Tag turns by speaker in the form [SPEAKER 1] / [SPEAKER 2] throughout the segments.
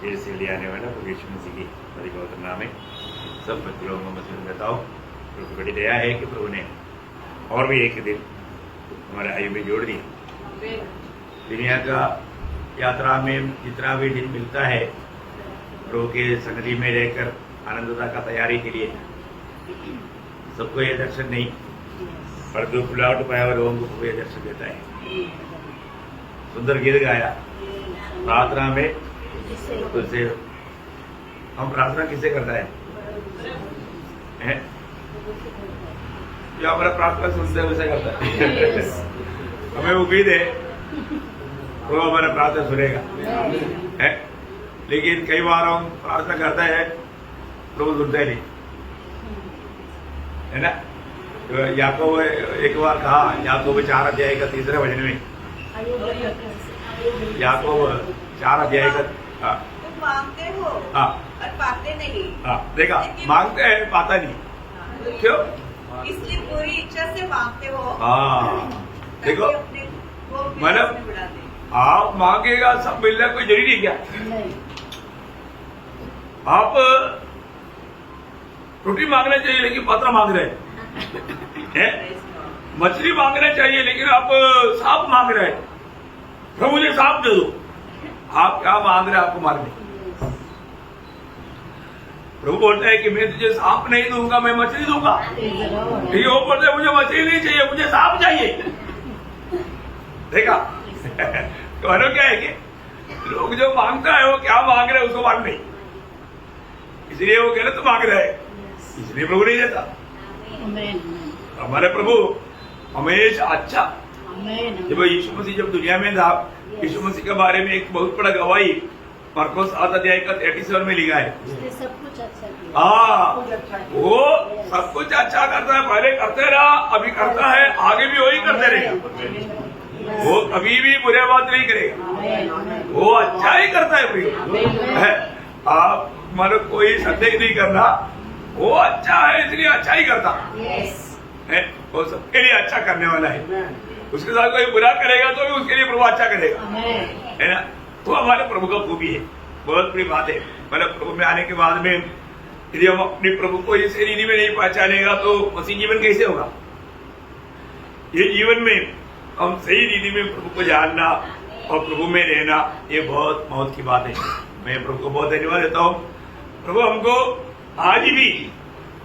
[SPEAKER 1] ये से ले आने वाला प्रभु यीशु मसीह की बड़ी बहुत नाम है। सब बच्चों को मसीह बताओ प्रभु की बड़ी दया है कि प्रभु ने और भी एक दिन हमारे आयु में जोड़ दिया। दुनिया का यात्रा में जितना भी दिन मिलता है प्रभु के संगति में रहकर आनंदता का तैयारी के लिए सबको ये दर्शन नहीं, पर जो लौट पाया हुआ लोगों को ये दर्शन देता है। सुंदर गीत गाया प्रार्थना में, उससे हम प्रार्थना किससे करता है? जो हमारा प्रार्थना सुनते हैं उसे करता है। हमें उम्मीद है वो हमारा प्रार्थना सुनेगा है, लेकिन कई बार हम प्रार्थना करते हैं प्रभु सुनते नहीं है ना। तो याकूब एक बार कहा, याकूब 4 अध्याय का 3 वचन में, याकूब 4 अध्याय का
[SPEAKER 2] तुम मांगते हो और पाते नहीं।
[SPEAKER 1] देखा, मांगते हैं पाता नहीं, क्यों?
[SPEAKER 2] इसलिए पूरी इच्छा से मांगते हो।
[SPEAKER 1] देखो मतलब आप मांगेगा सब मिलना कोई जरूरी है क्या? आप रोटी मांगना चाहिए लेकिन पत्थर मांग रहे हैं, मछली मांगना चाहिए लेकिन आप सांप मांग रहे हैं। प्रभु मुझे सांप दे दो। आप क्या मांग रहे हैं? आपको मारने। प्रभु बोलता है कि मैं तुझे सांप नहीं दूंगा, मैं मछली दूंगा। ये वो बोलते हैं मुझे मछली नहीं चाहिए, मुझे सांप चाहिए। देखा तो क्या है कि लोग जो मांगता है वो क्या मांग रहे हैं उसको मालूम नहीं, इसलिए वो गलत मांग रहे हैं, इसलिए प्रभु नहीं देता। हमारे प्रभु हमेशा अच्छा। जब यीशु मसीह जब दुनिया में था, यीशु मसीह के बारे में एक बहुत बड़ा गवाही मरकुस 7 अध्याय का 37 में लिखा है।
[SPEAKER 2] सब कुछ अच्छा किया।
[SPEAKER 1] वो सब कुछ अच्छा करता है, पहले करते रहा, अभी करता है, आगे भी वही करते रहेगा। वो कभी भी बुरे बात नहीं करेगा, वो अच्छा ही करता है प्रिय। आप मानो कोई संदेह नहीं करना, वो अच्छा है इसलिए अच्छा ही करता है। वो सबके लिए अच्छा करने वाला है। उसके साथ कोई बुरा करेगा तो भी उसके लिए प्रभु अच्छा करेगा, है ना। तो हमारे प्रभु का खूबी है, बहुत बड़ी बात है। मतलब प्रभु में आने के बाद में यदि हम अपने प्रभु को इस रीति में नहीं पहचानेगा तो मसीह जीवन कैसे होगा? ये जीवन में हम सही रीति में प्रभु को जानना और प्रभु में रहना, ये बहुत मौत की बात है। मैं प्रभु को बहुत धन्यवाद देता हूँ। प्रभु हमको आज भी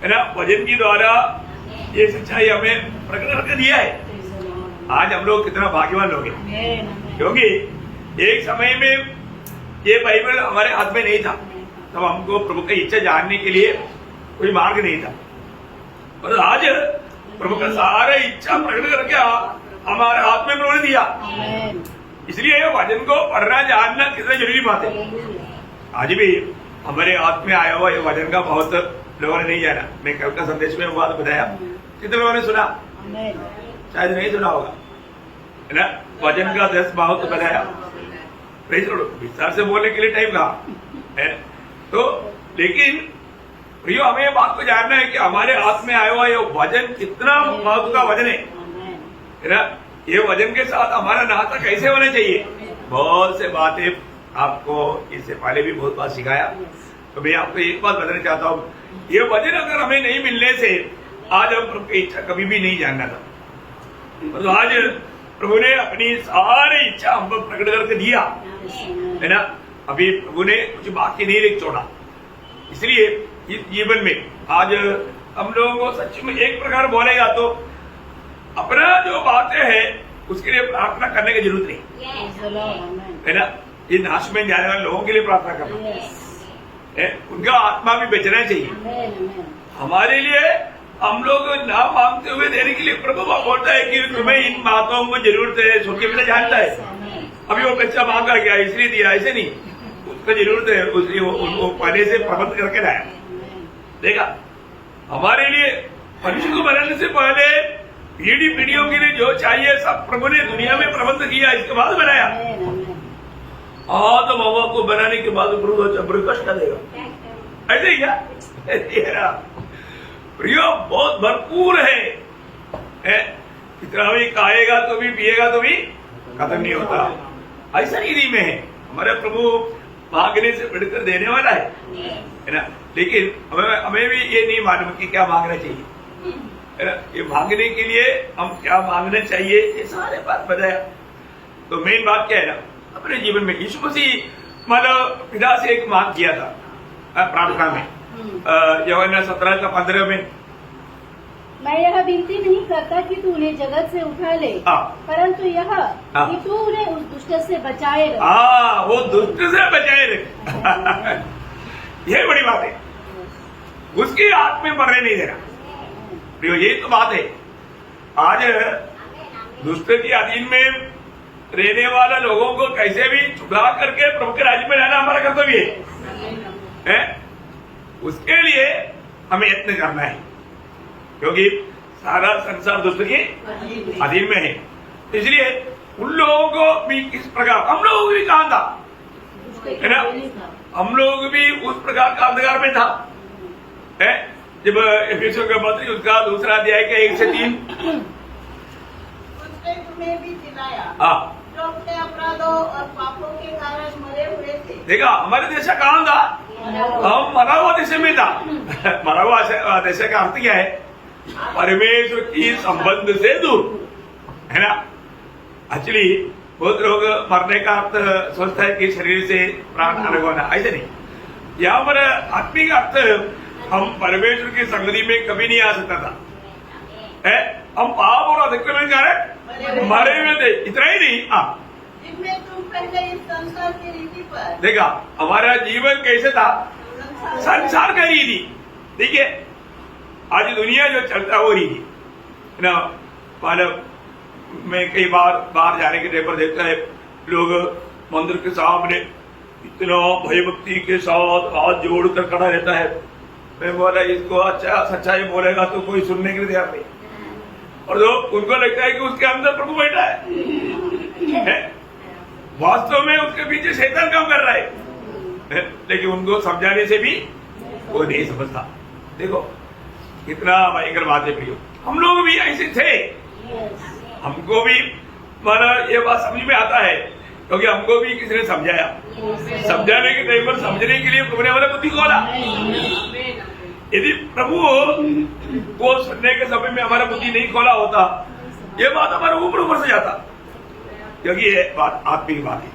[SPEAKER 1] है ना वचन के द्वारा ये सच्चाई हमें प्रकट करके दिया है। आज हम लोग कितना भाग्यवान लोग हैं, क्योंकि एक समय में ये बाइबल हमारे हाथ में नहीं था, तब हमको प्रभु की इच्छा जानने के लिए कोई मार्ग नहीं था। और आज प्रभु का सारा इच्छा प्रकट करके हमारे हाथ में प्रभु ने दिया, इसलिए वचन को पढ़ना जानना कितना जरूरी बात है। आज भी हमारे हाथ में आया हुआ ये वचन का बहुत लोगों ने नहीं जाना। मैं कल का संदेश में बात बताया, कितने लोगों ने सुना? शायद नहीं सुना होगा, है ना। वचन का 10 बहुत बताया, विस्तार से बोलने के लिए टाइम कहा है। तो लेकिन प्रियो हमें ये बात को जानना है कि हमारे हाथ में आया हुआ ये वचन कितना महत्व का वचन है ना। ये वचन के साथ हमारा नाता कैसे होना चाहिए, बहुत से बातें आपको इससे पहले भी बहुत बात सिखाया। तो मैं आपको एक बात बताना चाहता हूँ, ये वचन अगर हमें नहीं मिलने से आज हम प्रभु की इच्छा कभी भी नहीं जानना था। तो आज प्रभु ने अपनी सारी इच्छा हम पर प्रकट करके दिया, है ना। अभी प्रभु ने कुछ बाकी नहीं रख छोड़ा, इसलिए इस जीवन में आज हम लोगों को सच में एक प्रकार बोलेगा तो अपना जो बातें हैं उसके लिए प्रार्थना करने की जरूरत नहीं, है ना। ये नाश में जाने वाले लोगों के लिए प्रार्थना करना है, उनका आत्मा भी बचना चाहिए। हमारे लिए हम लोग ना मांगते हुए देने के लिए प्रभु बोलता है कि तुम्हें इन बातों को जरूरत है, सुन के जानता है। अभी वो बच्चा मांगा गया इसलिए दिया, ऐसे नहीं, उसको जरूरत है, उसलिए वो पहले से प्रबंध करके लाया। देखा, हमारे लिए मनुष्य को बनाने से पहले पीढ़ियों के लिए जो चाहिए सब प्रभु ने दुनिया में प्रबंध किया, इसके बाद बनाया। तो बाबा को बनाने के बाद प्रभु कष्ट देगा, ऐसे ही क्या? प्रियो बहुत भरपूर है, इतना भी खाएगा तो भी पिएगा तो भी खत्म नहीं होता। ऐसा रीति में है हमारे प्रभु मांगने से बढ़कर देने वाला है ना। लेकिन हमें भी ये नहीं मालूम कि क्या मांगना चाहिए, है ना। ये मांगने के लिए हम क्या मांगना चाहिए ये सारे बात बताया। तो मेन बात क्या है ना, अपने जीवन में यीशु मसीह मतलब पिता से एक मांग किया था प्रार्थना में, यूहन्ना 17:15 में,
[SPEAKER 3] मैं यह विनती नहीं करता कि तू उन्हें जगत से उठा ले, परंतु यह कि तू उन्हें उस दुष्ट से बचाए रख।
[SPEAKER 1] वो दुष्ट से बचाए रख। यही बड़ी बात है, उसकी हाथ में मरने नहीं देना। यही तो बात है। आज दुष्ट के अधीन में रहने वाला लोगों को कैसे भी छुड़ा करके प्रभु के राज्य में लाना हमारा कर्तव्य है। उसके लिए हमें यत्न करना है, क्योंकि सारा संसार दुष्ट के अधीन में है। इसलिए उन लोगों को भी किस प्रकार, हम लोग भी कहा था, है ना, हम लोग भी उस प्रकार का अंधकार में था। जब एफिसियों का पत्र उसका 2 अध्याय के 1 से 3,
[SPEAKER 2] उसने तुम्हें भी जिलाया जो अपने अपराधों और पापों के कारण मरे हुए थे।
[SPEAKER 1] देखा, हमारे देश कहाँ था, हम मरा हुआ देश में था। मरा हुआ देश का अर्थ क्या है, परमेश्वर की संबंध से दूर, है ना। एक्चुअली बहुत लोग मरने का अर्थ सोचता है कि शरीर से प्राण अलग होना, ऐसे नहीं। यहाँ पर आत्मिक अर्थ हम परमेश्वर की संगति में कभी नहीं आ सकता था। हम पाप और अतिक्रमण के कारण मरे हुए थे। इतना ही नहीं,
[SPEAKER 2] जिनमें तुम पहले इस संसार की रीति पर,
[SPEAKER 1] देखा हमारा जीवन कैसे था, संसार का रीति। देखिए आज दुनिया जो चलता है वो रीति ना। मालूम मैं कई बार बाहर जाने के टाइम पर देखता है, लोग मंदिर के सामने इतना भयभक्ति के साथ हाथ जोड़कर खड़ा रहता है। मैं बोला इसको अच्छा सच्चाई बोलेगा तो कोई सुनने के लिए तैयार नहीं, और जो उनको लगता है कि उसके अंदर प्रभु बैठा है। वास्तव में उसके पीछे शैतान काम कर रहा है, लेकिन उनको समझाने से भी वो नहीं समझता। देखो कितना भयंकर बात है प्रियो, हम लोग भी ऐसे थे। हमको भी माना ये बात समझ में आता है, क्योंकि हमको भी किसी ने समझाया। समझाने के टाइम पर समझने के लिए प्रभु ने हमारा बुद्धि खोला। यदि प्रभु को सुनने के समय में हमारा बुद्धि नहीं खोला होता, ये बात हमारे ऊपर से जाता, क्योंकि ये बात आत्मिक बात है।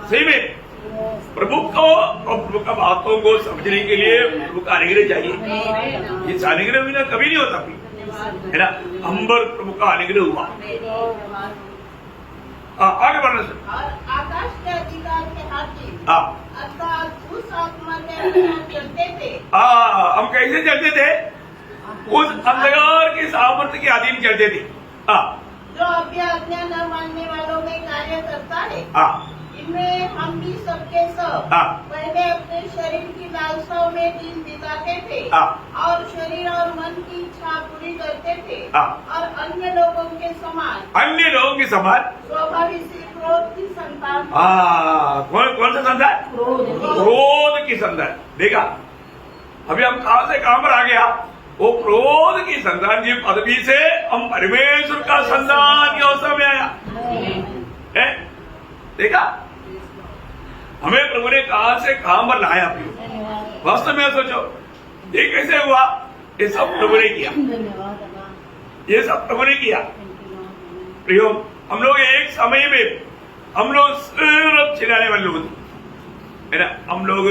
[SPEAKER 1] सही में प्रभु को और प्रभु का बातों को समझने के लिए प्रभु का अनुग्रह चाहिए। ये अनुग्रह बिना कभी नहीं होता, है ना। अंबर प्रभु का अनुग्रह हुआ। आगे बढ़ना सर।
[SPEAKER 2] और आकाश के अधिकार के हाकिम अर्थात उस आत्मा के अनुसार चलते थे।
[SPEAKER 1] हम कैसे चलते थे, उस अंधकार की सामर्थ्य के अधीन चलते थे।
[SPEAKER 2] जो अभी आज्ञा न मानने वालों में कार्य करता है। इनमें हम भी सबके सब पहले अपने शरीर की लालसाओं में दिन बिताते थे और शरीर और मन की इच्छा पूरी करते थे और अन्य लोगों के समान स्वाभाविक से क्रोध की संतान।
[SPEAKER 1] कौन सा संतान, क्रोध की संतान। देखा अभी हम कहां से कहां पर आ गया, वो क्रोध की संतान की पदवी से हम परमेश्वर का संतान की अवस्था में आया है। देखा हमें प्रभु ने कहां से कहां पर लाया। वास्तव में सोचो ये कैसे हुआ, ये सब प्रभु ने किया, ये सब प्रभु ने किया। प्रियो हम लोग एक समय में हम लोग सिर्फ चिल्लाने वाले लोग है ना। हम लोग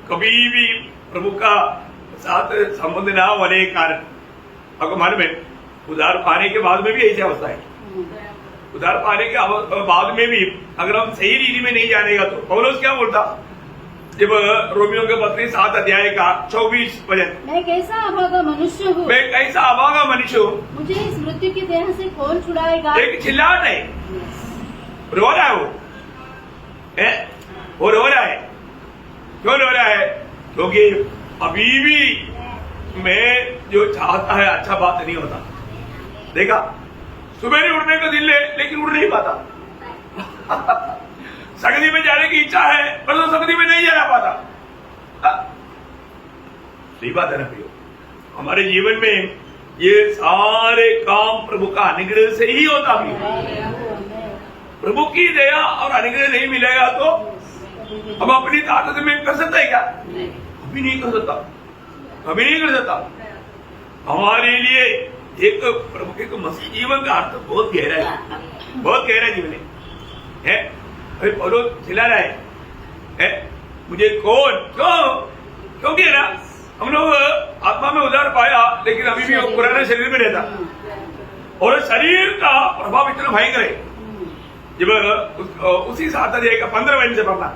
[SPEAKER 1] कभी भी प्रभु का साथ संबंध ना होने के कारण, आपको मालूम है उधार पाने के बाद में भी ऐसी अवस्था है। उधार पाने के बाद में भी अगर हम सही रीति में नहीं जानेगा तो पौलुस क्या बोलता, जब रोमियो के पत्री 7 अध्याय का 24 वचन,
[SPEAKER 3] मैं कैसा अभागा मनुष्य हूँ,
[SPEAKER 1] मैं कैसा अभागा मनुष्य हूँ,
[SPEAKER 3] मुझे इस मृत्यु की देह से कौन छुड़ाएगा।
[SPEAKER 1] एक चिल्लाहट है, रो रहा है वो रो रहा है। क्यों रो रहा है, क्योंकि अभी भी मैं जो चाहता है अच्छा बात नहीं होता। देखा सुबह उड़ने का दिल है लेकिन उड़ नहीं पाता। संगति में जाने की इच्छा है पर तो संगति में नहीं जाना पाता। सही बात है ना प्रियो, हमारे जीवन में ये सारे काम प्रभु का अनुग्रह से ही होता भी। प्रभु की दया और अनुग्रह नहीं मिलेगा तो अब अपनी ताकत में कर सकता है क्या? कभी नहीं कर सकता, कभी नहीं कर सकता। हमारे लिए एक प्रभु एक मसीह जीवन का अर्थ बहुत गहरा है, बहुत गहरा जीवन है। अभी पौलुस चिल्ला रहा है मुझे कौन, क्योंकि ना हम लोग आत्मा में उधार पाया, लेकिन अभी भी वो पुराने शरीर में रहता, और शरीर का प्रभाव इतना भयंकर है। जब उसी साथ देगा 15 महीने से पढ़ना,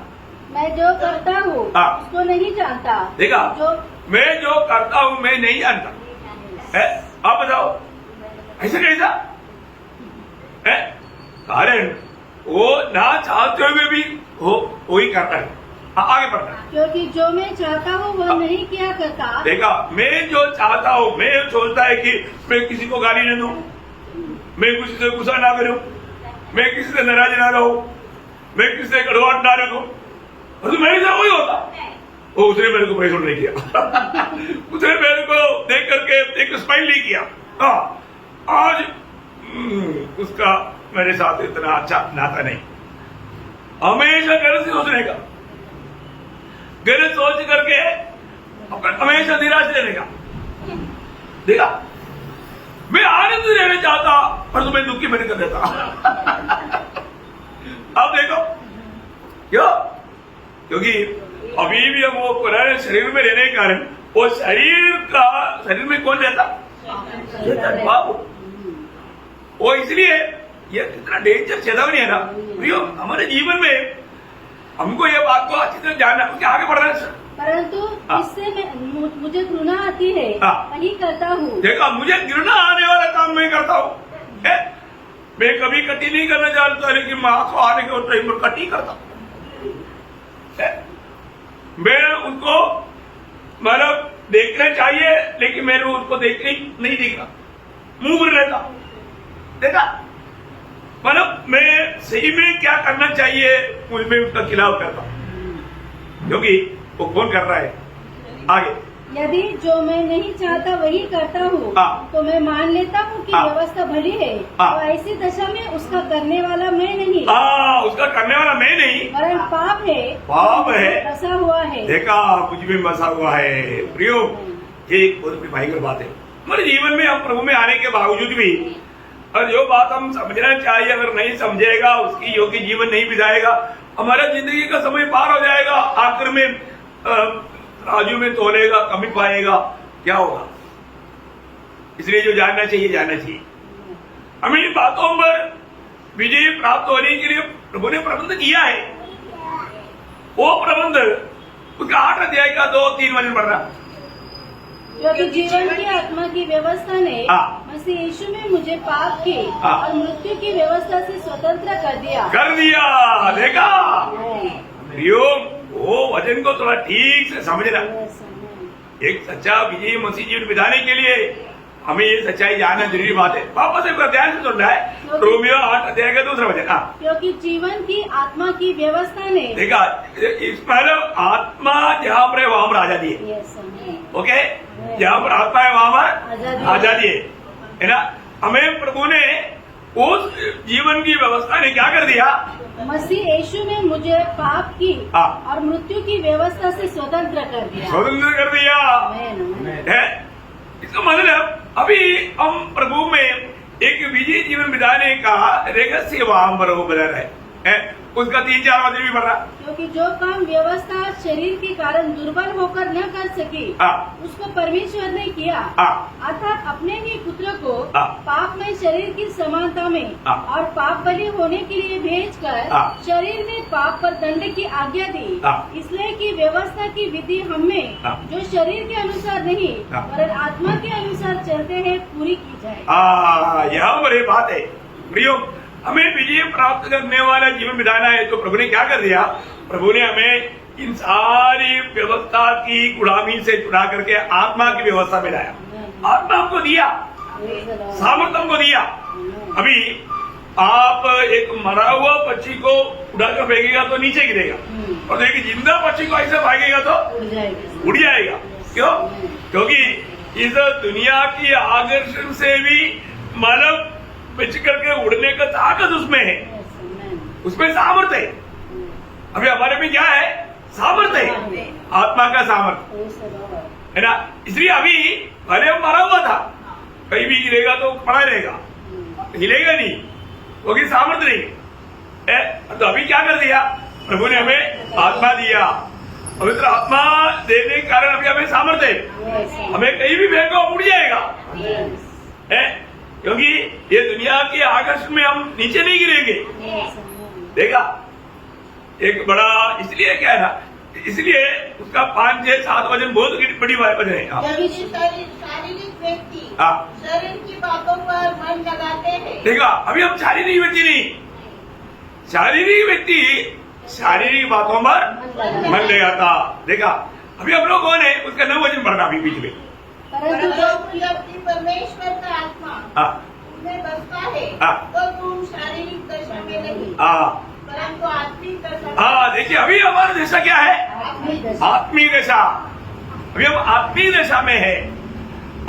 [SPEAKER 3] मैं जो करता हूँ उसको नहीं जानता।
[SPEAKER 1] देखा,
[SPEAKER 3] जो
[SPEAKER 1] मैं जो करता हूँ मैं नहीं जानता है। आप बताओ ऐसा कैसा है? कारण वो ना चाहते हुए भी वो ही करता है। आगे बढ़ना,
[SPEAKER 3] क्योंकि जो मैं चाहता हूँ वो नहीं किया करता।
[SPEAKER 1] देखा, मैं जो चाहता हूँ, मैं सोचता है कि मैं किसी को गाली न दूं, मैं किसी से गुस्सा ना करूं, मैं किसी से नाराज ना रहूं, मैं किसी से कड़वाहट ना रखूं, तो मेरे साथ वही होता। वो उसने मेरे को परेशान नहीं किया उसने मेरे को देख करके एक स्माइल नहीं किया। आज उसका मेरे साथ इतना अच्छा नाता नहीं। हमेशा गलत से सोचने का, गलत सोच करके हमेशा निराश रहने का। देखा, मैं आनंद रहना चाहता पर तुम्हें दुखी मैंने कर देता अब देखो क्यों? क्योंकि अभी भी हम वो पुराने शरीर में रहने के कारण वो शरीर में कौन रहता? बाबू। वो इसलिए ये कितना डेंजर चेतावनी है ना प्रियो हमारे जीवन में। हमको ये बात को अच्छी तरह जानना, उसके आगे बढ़ना है।
[SPEAKER 3] परंतु इससे मुझे घृणा आती है, वही करता हूँ।
[SPEAKER 1] देखा, मुझे घृणा आने वाला काम मैं करता हूँ। मैं कभी कटी नहीं करना जानता, लेकिन मैं आंसू आने के टाइम पर कटी करता हूँ। मैं उनको मतलब देखना चाहिए, लेकिन मेरे उसको देखने नहीं देखना, मुंह पर रहता। देखा, मतलब मैं सही में क्या करना चाहिए उसमें उसका खिलाफ करता, क्योंकि वो कौन कर रहा है। आगे,
[SPEAKER 3] यदि जो मैं नहीं चाहता वही करता हूँ तो मैं मान लेता हूँ कि व्यवस्था भली है, तो ऐसी दशा में उसका करने वाला मैं नहीं।
[SPEAKER 1] उसका करने वाला मैं नहीं,
[SPEAKER 3] वरन पाप है,
[SPEAKER 1] पाप है
[SPEAKER 3] बसा हुआ है।
[SPEAKER 1] देखा, कुछ भी बसा हुआ है। प्रियो, ये एक बहुत बड़ी भयंकर बात है हमारे जीवन में। हम प्रभु में आने के बावजूद भी, और जो बात हम समझना चाहिए अगर नहीं समझेगा, उसकी योग्य जीवन नहीं बिताएगा, हमारा जिंदगी का समय पार हो जाएगा। आखिर में राजू में तोलेगा, कमी पाएगा, क्या होगा? इसलिए जो जानना चाहिए जानना चाहिए। हमें इन बातों पर विजय प्राप्त होने के लिए प्रभु ने प्रबंध किया है। वो प्रबंध उसका 8 अध्याय का 2-3 वचन पढ़ रहा।
[SPEAKER 3] क्योंकि जीवन की आत्मा की व्यवस्था ने मसीह यीशु में मुझे पाप की और मृत्यु की व्यवस्था से स्वतंत्र कर दिया।
[SPEAKER 1] देखा, वो वचन को थोड़ा ठीक से समझना। एक सच्चा विजयी मसीह जीवन बिताने के लिए हमें ये सच्चाई जानना जरूरी बात है। वापस एक बार ध्यान से सुनना है, रोमियो 8 अध्याय का 2 वचन।
[SPEAKER 3] क्योंकि जीवन की आत्मा की व्यवस्था ने,
[SPEAKER 1] देखा, इस पर आत्मा जहाँ पर है वहां पर आजादी है। ओके, जहाँ पर आत्मा है वहां पर आजादी है ना। हमें प्रभु ने उस जीवन की व्यवस्था ने क्या कर दिया?
[SPEAKER 3] मसीह यीशु में मुझे पाप की और मृत्यु की व्यवस्था से स्वतंत्र कर दिया।
[SPEAKER 1] स्वतंत्र कर दिया है। इसका मतलब अभी हम प्रभु में एक विजयी जीवन बिताने का रहस्य वहां पर वो बना रहे है। उसका 3-4 वचन भी पढ़ा।
[SPEAKER 3] क्योंकि जो काम व्यवस्था शरीर के कारण दुर्बल होकर न कर सकी, उसको परमेश्वर ने किया, अर्थात अपने ही पुत्र को पाप में शरीर की समानता में और पाप बलि होने के लिए भेजकर शरीर में पाप पर दंड की आज्ञा दी, इसलिए कि व्यवस्था की विधि हमें जो शरीर के अनुसार नहीं पर आत्मा के अनुसार चलते हैं पूरी की जाए।
[SPEAKER 1] यहाँ बड़ी बात है प्रियो। हमें विजय प्राप्त करने वाला जीवन बिताना है तो प्रभु ने क्या कर दिया? प्रभु ने हमें इन सारी व्यवस्था की गुलामी से छुड़ा करके आत्मा की व्यवस्था में लाया। आत्मा हमको दिया, सामर्थ्य हमको दिया। अभी आप एक मरा हुआ पक्षी को उड़ाकर फेंकेगा तो नीचे गिरेगा, और एक जिंदा पक्षी को ऐसे भागेगा तो उड़ जाएगा। क्यों? क्योंकि इस दुनिया की आकर्षण से भी मानव बच करके उड़ने का ताकत उसमें है, उसमें सामर्थ्य है। अभी हमारे में क्या है? आत्मा का सामर्थ्य है ना। इसलिए अभी भले वो मरा हुआ था, कहीं भी गिरेगा तो पड़ा रहेगा, हिलेगा नहीं, क्योंकि सामर्थ्य नहीं है। तो अभी क्या कर दिया प्रभु ने, हमें आत्मा दिया। पवित्र आत्मा देने के कारण अभी हमें सामर्थ्य है, हमें कहीं भी फेंको उड़ जाएगा है, क्योंकि ये दुनिया के आकर्षण में हम नीचे नहीं गिरेंगे। देखा एक बड़ा, इसलिए क्या है ना, इसलिए उसका 5, 6, 7 वजन बहुत बड़ी वजन है।
[SPEAKER 2] शारीरिक व्यक्ति शरीर की बातों पर मन लगाते हैं।
[SPEAKER 1] देखा अभी हम शारीरिक व्यक्ति नहीं, शारीरिक व्यक्ति शारीरिक बातों पर मन लगाता। देखा अभी हम लोग कौन है, उसका 9 वजन बढ़ना अभी बीच में।
[SPEAKER 2] जबकि परमेश्वर का आत्मा तुम्हें बसता है तो तुम शारीरिक दशा में नहीं परंतु आत्मिक दशा।
[SPEAKER 1] देखिए अभी हमारा दशा क्या है, आत्मिक दशा। अभी हम आत्मिक दशा में है,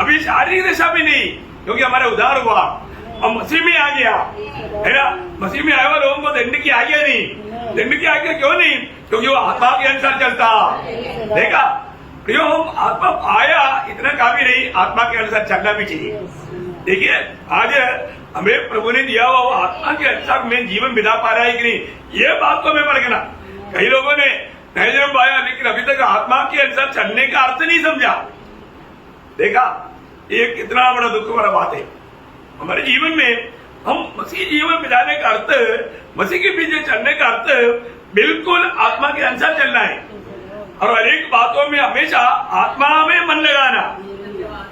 [SPEAKER 1] अभी शारीरिक दशा में नहीं, क्योंकि हमारा उद्धार हुआ, हम मसीह में आ गया है ना। मसीह में आए हुए लोगों को दंड की आज्ञा नहीं, दंड की आज्ञा क्यों नहीं, क्योंकि वो आत्मा के अनुसार चलता। देखा प्रियो, हम आत्मा पाया इतना काफी नहीं, आत्मा के अनुसार चलना भी चाहिए। देखिए आज हमें प्रभु ने दिया हुआ वो आत्मा के अनुसार में जीवन बिता पा रहा है कि नहीं, ये बात को हमें पढ़ना। कई लोगों ने नए जन्म पाया लेकिन अभी तक आत्मा के अनुसार चलने का अर्थ नहीं समझा। देखा ये कितना बड़ा दुख वाला बात है। हमारे जीवन में हम मसीह जीवन बिताने का अर्थ, मसीह के पीछे चलने का अर्थ बिल्कुल आत्मा के अनुसार चलना है, और हर एक बातों में हमेशा आत्मा में मन लगाना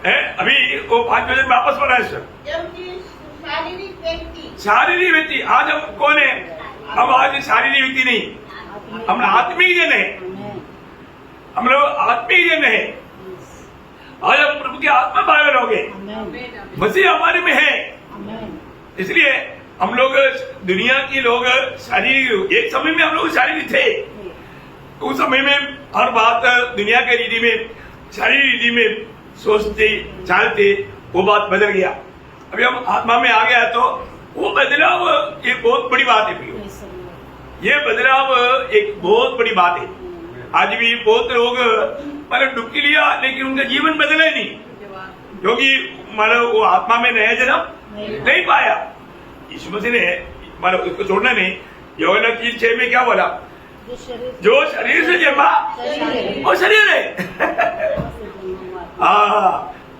[SPEAKER 1] है। अभी वो 5 वजन वापस पढ़ा है सर। शारीरिक व्यक्ति आज हम कौन है, हम आज शारीरिक व्यक्ति नहीं, हम आत्मिक जन है, हम लोग आत्मिक जन है। आज हम प्रभु के आत्मा पाए हो गए, मसीह हमारे में है। इसलिए हम लोग दुनिया के लोग शारीरिक, एक समय में हम लोग शारीरिक थे, उस समय में हर बात दुनिया के रीति में, शारीरिक रीति में सोचते चालते, वो बात बदल गया। अभी हम आत्मा में आ गया तो वो बदलाव एक बहुत बड़ी बात है। ये बदलाव एक बहुत बड़ी बात है। आज भी बहुत लोग मतलब डुबकी लिया लेकिन उनका जीवन बदला नहीं, क्योंकि मतलब वो आत्मा में नया जन्म नहीं पाया। यीशु मसीह ने मतलब उसको छोड़ना नहीं। यूहन्ना 3:6 में क्या बोला, जो शरीर से जन्मा वो शरीर है।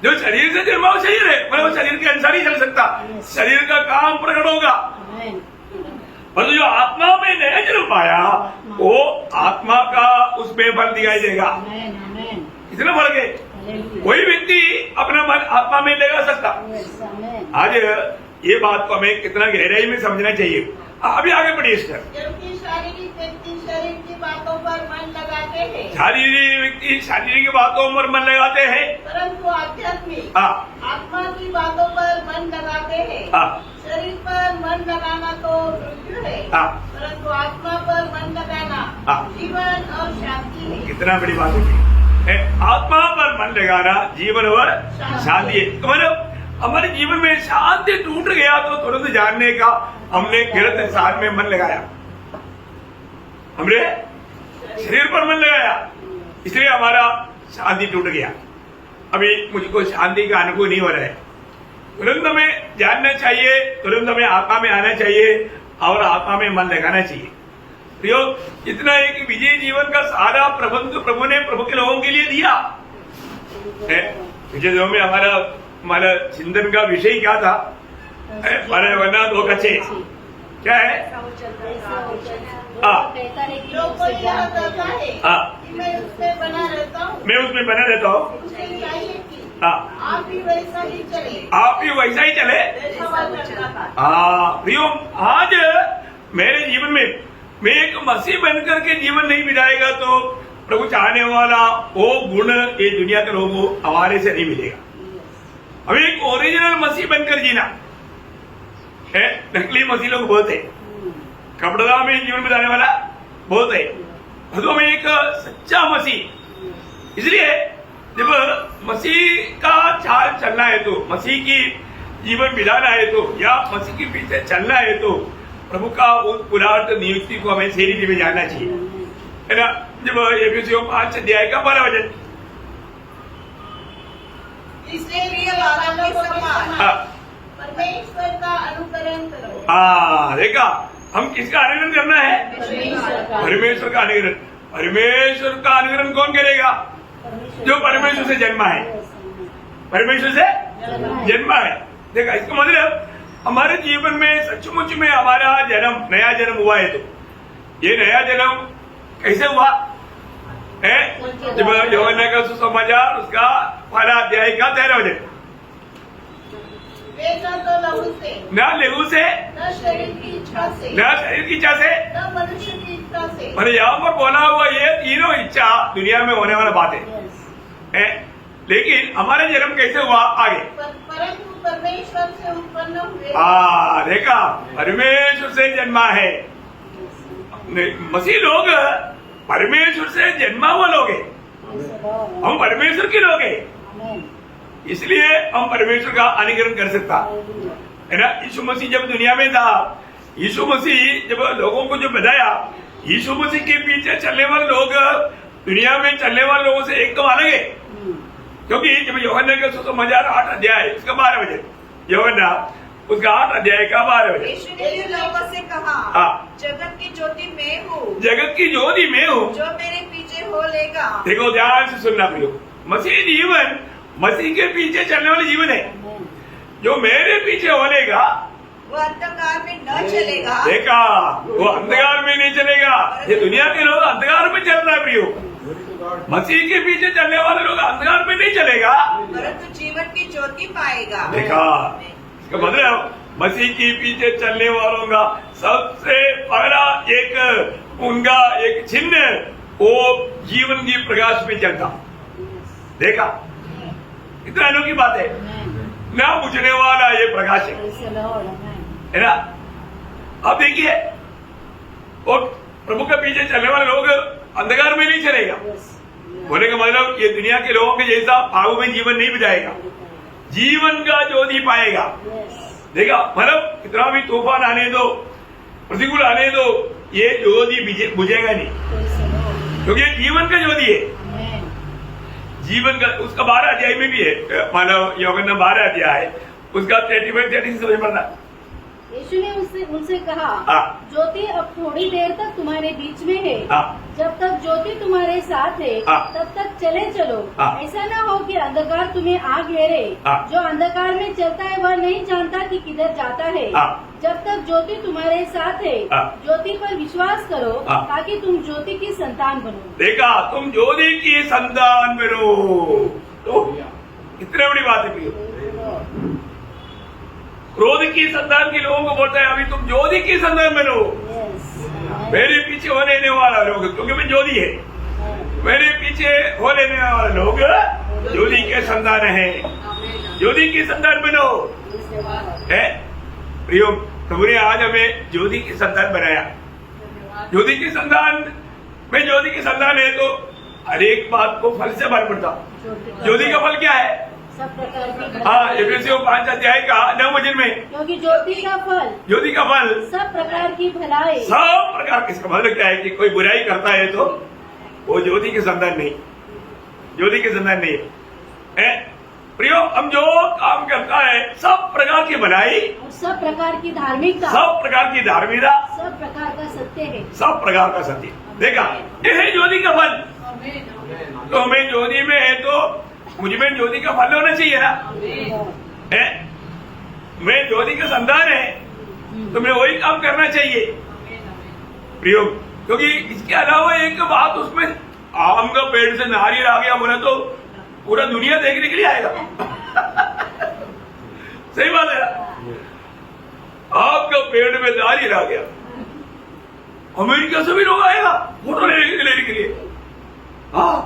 [SPEAKER 1] जो शरीर से जन्मा वो शरीर है, मतलब वो शरीर के अनुसार ही चल सकता, शरीर का काम प्रकट होगा। और जो आत्मा में नया जन्म पाया वो आत्मा का उसमें फल दिखाई देगा। कितने बढ़ गए, कोई व्यक्ति अपना मन आत्मा में लगा सकता। आज ये बात को हमें कितना गहराई में समझना चाहिए। अभी आगे बढ़िए सर।
[SPEAKER 2] शारीरिक व्यक्ति शरीर की बातों पर मन लगाते हैं,
[SPEAKER 1] शारीरिक व्यक्ति शारीरिक बातों पर मन लगाते हैं,
[SPEAKER 2] परंतु आध्यात्मिक आत्मा की बातों पर मन लगाते हैं। शरीर पर मन लगाना तो मृत्यु है, परंतु आत्मा पर मन लगाना जीवन और शांति है। कितना बड़ी बात है, आत्मा पर मन लगाना जीवन और शांति है। तो मतलब हमारे जीवन में शांति टूट गया तो तुरंत जानने का हमने गलत इंसान में मन लगाया, हमने शरीर पर मन लगाया, इसलिए हमारा शांति टूट गया। अभी मुझको शांति का अनुभव नहीं हो रहा है। तुरंत हमें जानना चाहिए, तुरंत हमें आत्मा में आना चाहिए और आत्मा में मन लगाना चाहिए। प्रयोग इतना है कि विजय जीवन का सारा प्रबंध प्रभु ने प्रभु के लोगों के लिए दिया। विजय जीवन में हमारा चिंतन का विषय क्या था, वरना 2 कच्चे क्या है। जो कोई यह कहता है कि मैं उसमें बना रहता हूँ,
[SPEAKER 1] मैं उसमें बना रहता हूँ,
[SPEAKER 2] उसे चाहिए कि आप भी वैसा ही चले,
[SPEAKER 1] आप भी वैसा ही चले। प्रियो आज मेरे जीवन में मैं एक मसीह बनकर के जीवन नहीं बिताएगा तो प्रभु चाहने वाला वो गुण ये दुनिया के लोगों को हमारे से नहीं मिलेगा। अब एक ओरिजिनल मसीह बनकर जीना है। नकली मसीह लोग बहुत है, कपड़ा में जीवन बिताने वाला बहुत है, तो में एक सच्चा मसीह। इसलिए जब मसीह का चाल चलना है तो, मसीह की जीवन बिताना है तो, या मसीह के पीछे चलना है तो प्रभु का उस पुराट नियुक्ति को हमें सही रीति में जानना चाहिए, है ना। जब एफिसियों 5 अध्याय का 12 वचन।
[SPEAKER 2] इसलिए बालकों के समान
[SPEAKER 1] हाँ
[SPEAKER 2] परमेश्वर का अनुकरण करो।
[SPEAKER 1] देखा, हम किसका अनुकरण करना है? परमेश्वर का अनुकरण। परमेश्वर का अनुकरण कौन करेगा? जो परमेश्वर से जन्मा है, परमेश्वर से जन्मा है। देखा, इसका मतलब हमारे जीवन में सचमुच में हमारा जन्म, नया जन्म हुआ है। तो ये नया जन्म कैसे हुआ है? जब यूहन्ना का सुसमाचार उसका 12 अध्याय का 13 वचन।
[SPEAKER 2] वे न तो लहू से,
[SPEAKER 1] न लहू से,
[SPEAKER 2] न शरीर की इच्छा से,
[SPEAKER 1] न शरीर की इच्छा से,
[SPEAKER 2] न मनुष्य की इच्छा से।
[SPEAKER 1] मैंने यहाँ पर बोला हुआ ये तीनों इच्छा दुनिया में होने वाला बात है। लेकिन हमारा जन्म कैसे हुआ? आगे
[SPEAKER 2] परंतु परमेश्वर से उत्पन्न हुए।
[SPEAKER 1] देखा, परमेश्वर से जन्मा है। मसीह लोग परमेश्वर से जन्मा हुआ लोग हैं। हम परमेश्वर के लोग हैं, इसलिए हम परमेश्वर का अनुकरण कर सकता है ना। यीशु मसीह जब दुनिया में था, यीशु मसीह जब लोगों को जो बताया, यीशु मसीह के पीछे चलने वाले लोग दुनिया में चलने वाले लोगों से एकदम अलग है। क्योंकि जब यूहन्ना का सुसमाचार 8 अध्याय उसका 12 वचन, यूहन्ना उसका 8 अध्याय का 12 वचन।
[SPEAKER 4] यीशु ने लोगों से कहा, जगत की ज्योति मैं हूँ,
[SPEAKER 1] जगत की ज्योति मैं हूँ,
[SPEAKER 4] जो मेरे पीछे हो लेगा।
[SPEAKER 1] देखो ध्यान से सुनना प्रियो, मसीह जीवन मसीह के पीछे चलने वाले जीवन है। जो मेरे पीछे हो लेगा
[SPEAKER 4] वो अंधकार में न चलेगा।
[SPEAKER 1] देखा, वो अंधकार में नहीं चलेगा। ये दुनिया के लोग अंधकार में चल रहा है प्रियो, मसीह के पीछे चलने वाले लोग अंधकार में नहीं चलेगा,
[SPEAKER 4] परंतु जीवन की ज्योति पाएगा।
[SPEAKER 1] देखा, इसका मतलब मसीह के पीछे चलने वालों का सबसे पहला एक उनका एक चिन्ह वो जीवन की प्रकाश में चलता। देखा, इतना अनोखी बात है ना, बुझने वाला ये प्रकाश है ना। अब देखिए, और प्रभु के पीछे चलने वाले लोग अंधकार में नहीं चलेगा। बोले का मतलब ये दुनिया के लोगों के जैसा पागों में जीवन नहीं बिताएगा, जीवन का ज्योति पाएगा। देखा, मतलब कितना भी तूफान आने दो, प्रतिकूल आने दो, ये ज्योति बुझेगा नहीं, क्योंकि ये जीवन का ज्योति है। जीवन का उसका 12 अध्याय में भी है, मानव यूहन्ना 12 अध्याय उसका 35-36 समझ पड़ना।
[SPEAKER 3] यीशु ने उनसे कहा, ज्योति अब थोड़ी देर तक तुम्हारे बीच में है, जब तक ज्योति तुम्हारे साथ है तब तक चले चलो। ऐसा ना हो कि अंधकार तुम्हें आ घेरे। जो अंधकार में चलता है वह नहीं जानता कि किधर जाता है। जब तक ज्योति तुम्हारे साथ है, ज्योति पर विश्वास करो ताकि तुम ज्योति की संतान बनो।
[SPEAKER 1] देखा, तुम ज्योति की संतान बनो। तो कितने बड़ी बात है प्रियो। क्रोध की संतान के लोगों को बोलता है अभी तुम ज्योति की संतान बनो। मेरे पीछे हो लेने वाला लोग, क्योंकि मैं ज्योति है, मेरे पीछे हो लेने वाले लोग ज्योति के संतान है। ज्योति की संतान बनो है प्रियो। प्रभु ने आज हमें ज्योति की संतान बनाया। ज्योति की संतान में ज्योति की संतान है तो हर एक बात को फल से फल पड़ता। ज्योति का फल क्या है?
[SPEAKER 3] सब प्रकार की
[SPEAKER 1] एफिसियों 5 अध्याय का 9 वचन में,
[SPEAKER 3] क्योंकि ज्योति का फल सब प्रकार की भलाई।
[SPEAKER 1] सब प्रकार, इसका मतलब क्या है कि कोई बुराई करता है तो वो ज्योति की संतान नहीं, ज्योति की संतान नहीं है। प्रियो, हम जो काम करता है सब प्रकार की भलाई,
[SPEAKER 3] सब प्रकार की धार्मिकता,
[SPEAKER 1] सब प्रकार की धार्मिकता,
[SPEAKER 3] सब प्रकार का सत्य है,
[SPEAKER 1] सब प्रकार का सत्य। देखा, ये है ज्योति का फल। तो हमें ज्योति में है तो मुझ में ज्योति का फल होना चाहिए ना। है, मैं ज्योति का संतान है तो मैं वही काम करना चाहिए प्रियो। क्योंकि इसके अलावा एक बात, उसमें आम का पेड़ से नारियल आ गया बोला तो पूरा दुनिया देखने के लिए आएगा। सही बात है ना, आपका पेड़ में नारियल आ गया, अमेरिका से भी लोग आएगा फोटो लेने के लिए।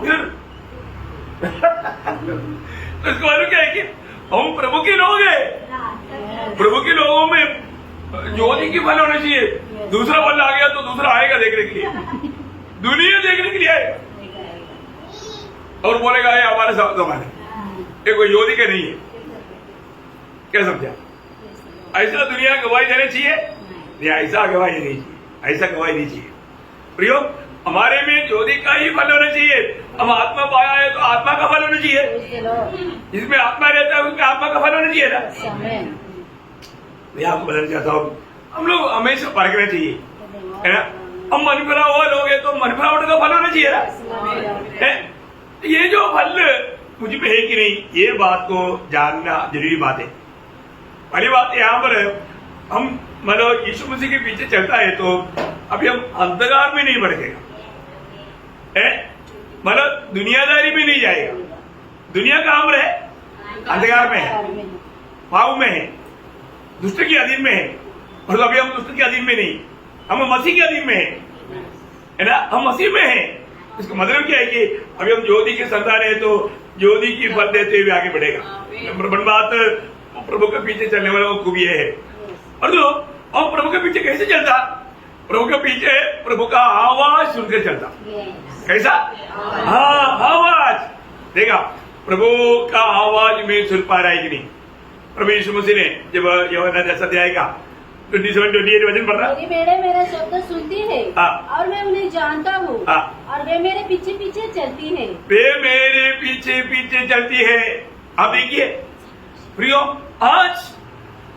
[SPEAKER 1] फिर तो इसको मालूम क्या है कि हम प्रभु के लोग हैं। प्रभु के लोगों में ज्योति की फल होना चाहिए। दूसरा फल आ गया तो दूसरा आएगा देखने के लिए, दुनिया देखने के लिए आएगा और बोलेगा ये हमारे जमाने, ये कोई ज्योति का नहीं है। क्या समझा? ऐसा दुनिया गवाही देना चाहिए? नहीं, ऐसा गवाही नहीं चाहिए, ऐसा गवाही नहीं चाहिए प्रियो। हमारे में ज्योति का ही फल होना चाहिए। हम आत्मा पाया है तो आत्मा का फल होना चाहिए। जिसमें आत्मा रहता है उसमें आत्मा का फल होना चाहिए ना। मैं आपको बताना चाहता हूँ, हम लोग हमेशा परखना चाहिए, है ना। हम मन फरावट हो गए तो मन फरावट का फल होना चाहिए ना, है? ये जो फल मुझ में है कि नहीं, ये बात को जानना जरूरी बात है। पहली बात यहाँ पर हम मतलब यीशु मसीह के पीछे चलता है तो अभी हम अंधकार में नहीं भड़केगा, है? मतलब दुनियादारी में नहीं जाएगा। दुनिया का हम रहे अंधकार में है, पाप में है, दुष्ट के अधीन में है। और अभी हम दुष्ट के अधीन में नहीं, हम मसीह के अधीन में है ना। हम मसीह में हैं। इसका मतलब क्या है कि अभी हम ज्योति के संतान है तो ज्योति की फल देते हुए आगे बढ़ेगा। नंबर बात, प्रभु के पीछे चलने वाला वो खूबी है। और जो और प्रभु के पीछे कैसे चलता? प्रभु के पीछे प्रभु का आवाज सुनकर चलता। कैसा? हाँ, आवाज। देखा, प्रभु का आवाज में सुन पा रहा है कि नहीं? प्रभु यीशु मसीह ने जब यूहन्ना 10 अध्याय का 27-28 वचन पढ़ रहा,
[SPEAKER 3] मेरा शब्द सुनती है और मैं उन्हें जानता हूँ और वे मेरे पीछे पीछे चलती है।
[SPEAKER 1] वे मेरे पीछे पीछे चलती है। आप देखिए प्रियो, आज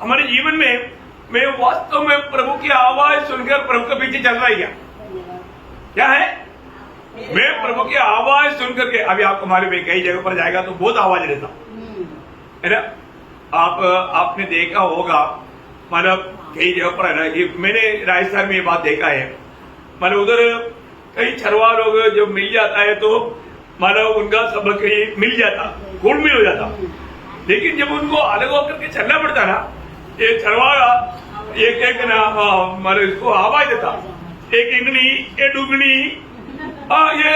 [SPEAKER 1] हमारे जीवन में मैं वास्तव में प्रभु की आवाज सुनकर प्रभु के पीछे चल रहा है क्या है? मैं प्रभु की आवाज सुनकर के, अभी आपको मालूम है कई जगह पर जाएगा तो बहुत आवाज रहता है ना। आपने देखा होगा, मतलब कई जगह पर है ना, कि मैंने राजस्थान में ये बात देखा है, मतलब उधर कई छरवा लोग जब मिल जाता है तो मतलब उनका सब कहीं मिल जाता, घुल-मिल हो जाता। लेकिन जब उनको अलग होकर के चलना पड़ता ना, ये छरवाड़ा एक एक ना मतलब इसको आवाज देता, एक इंगनी, एक डुगनी, ये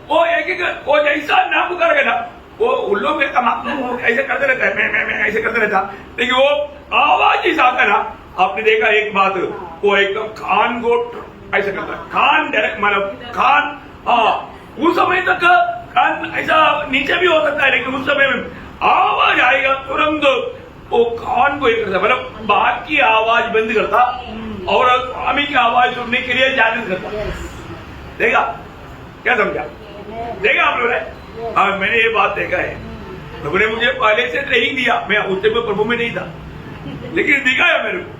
[SPEAKER 1] वो एक एक वो जैसा नाम पुकार ना, वो उल्लू में ऐसे करते रहता है, मैं ऐसे करते रहता। लेकिन वो आवाज जिस आता है ना, आपने देखा एक बात, वो एकदम कान को ऐसा करता है, कान डायरेक्ट, मतलब कान, उस समय तक कान ऐसा नीचे भी हो सकता है, लेकिन उस समय में आवाज आएगा तुरंत वो कान को एक करता, मतलब बाहर की आवाज बंद करता और स्वामी की आवाज सुनने के लिए जागृत करता। देखा क्या समझा? देखा आप लोगों ने? हाँ, मैंने ये बात देखा है। प्रभु ने मुझे पहले से ट्रेनिंग दिया, मैं उस समय प्रभु में नहीं था, लेकिन दिखाया मेरे को,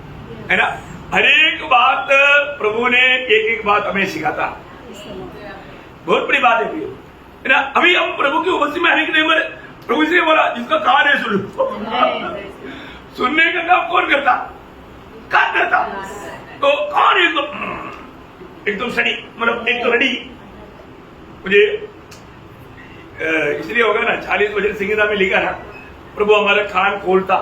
[SPEAKER 1] है ना। हर एक बात प्रभु ने एक एक बात हमें सिखाता। बहुत बड़ी बात है ना। अभी हम प्रभु की उपस्थिति में आने के लिए प्रभु से बोला, जिसका कान है सुन लो। सुनने का काम कौन करता? कान करता। तो कान एकदम सड़ी, मतलब एक तो रेडी। मुझे इसलिए होगा ना, 40 वचन संहिता में लिखा ना, प्रभु हमारा कान खोलता।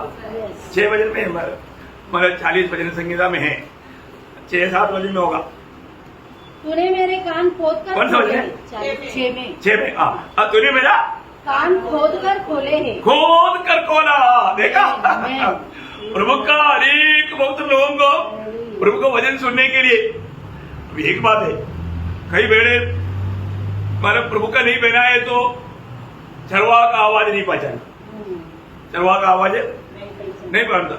[SPEAKER 1] 6 वचन में हमारा 40 वचन संहिता में है, 6-7 वचन में होगा।
[SPEAKER 3] तूने मेरे कान खोद कर,
[SPEAKER 1] कौन सा वचन है? 6 में। हाँ, तूने मेरा
[SPEAKER 3] कान खोद कर खोले हैं।
[SPEAKER 1] खोद कर खोला। देखा, प्रभु का अनेक बहुत लोगों को प्रभु को वचन सुनने के लिए। अब एक बात है, कई बेड़े मतलब प्रभु का नहीं पहना है तो चरवा का आवाज नहीं पहचाना, चरवा का आवाज नहीं पहनता।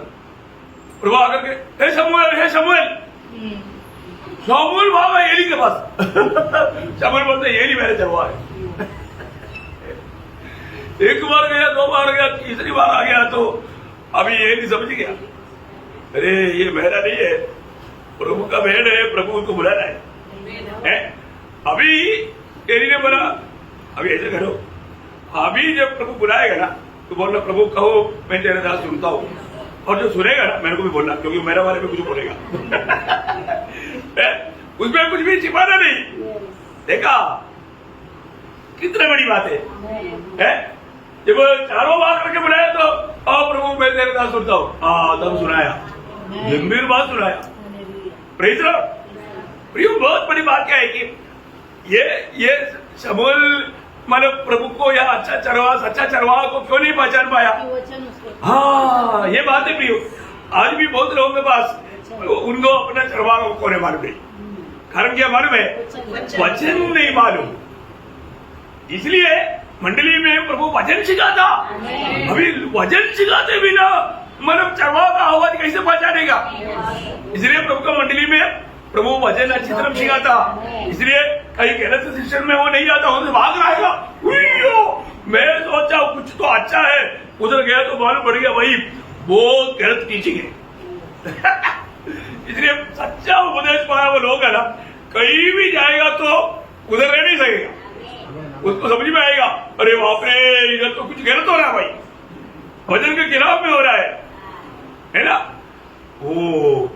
[SPEAKER 1] प्रभु आकर के हे शमूएल शमूएल भागा एली के पास। शमूएल बोलते एली मेरे चरवा है। एक बार गया, 2 बार गया, तीसरी बार आ गया तो अभी ये नहीं समझ गया, अरे ये मेरा नहीं है, प्रभु का भेड़ है, प्रभु उसको बुला रहा है। अभी एली ने बोला, अभी ऐसे करो, अभी जब प्रभु बुलाएगा ना तो बोलना, प्रभु कहो मैं तेरे साथ सुनता हूँ, और जो सुनेगा ना मेरे को भी बोलना, क्योंकि मेरा बारे में कुछ बोलेगा। उसमें कुछ भी छिपाना नहीं। देखा कितनी बड़ी बात है? जब चारों बार करके बुलाया तो प्रभु मैं तेरे साथ सुनता हूँ, तब सुनाया, गंभीर बात सुनाया। Praise the Lord. प्रियो, बहुत बड़ी बात क्या है कि ये शमूएल मतलब प्रभु को या अच्छा चरवा, सच्चा चरवा को क्यों नहीं पहचान पाया? हाँ, ये बात है प्रियो। आज भी बहुत लोगों के पास उनको अपना चरवा को नहीं मालूम नहीं। कारण क्या मालूम है? वचन नहीं मालूम। इसलिए मंडली में प्रभु वचन सिखाता। अभी वचन सिखाते बिना मतलब चरवा का आवाज कैसे पहचानेगा? इसलिए प्रभु का मंडली में प्रभु भजन अच्छी तरह सिखाता, इसलिए कहीं गलत शिक्षण में वो नहीं जाता, उनसे भाग रहेगा। मैं सोचा कुछ तो अच्छा है, उधर गया तो मालूम पड़ गया भाई वो गलत टीचिंग है। इसलिए सच्चा उपदेश पाया वो लोग है ना, कहीं भी जाएगा तो उधर रह नहीं सकेगा, उसको समझ में आएगा अरे बाप रे इधर तो कुछ गलत हो रहा है भाई, भजन के खिलाफ में हो रहा है ना। वो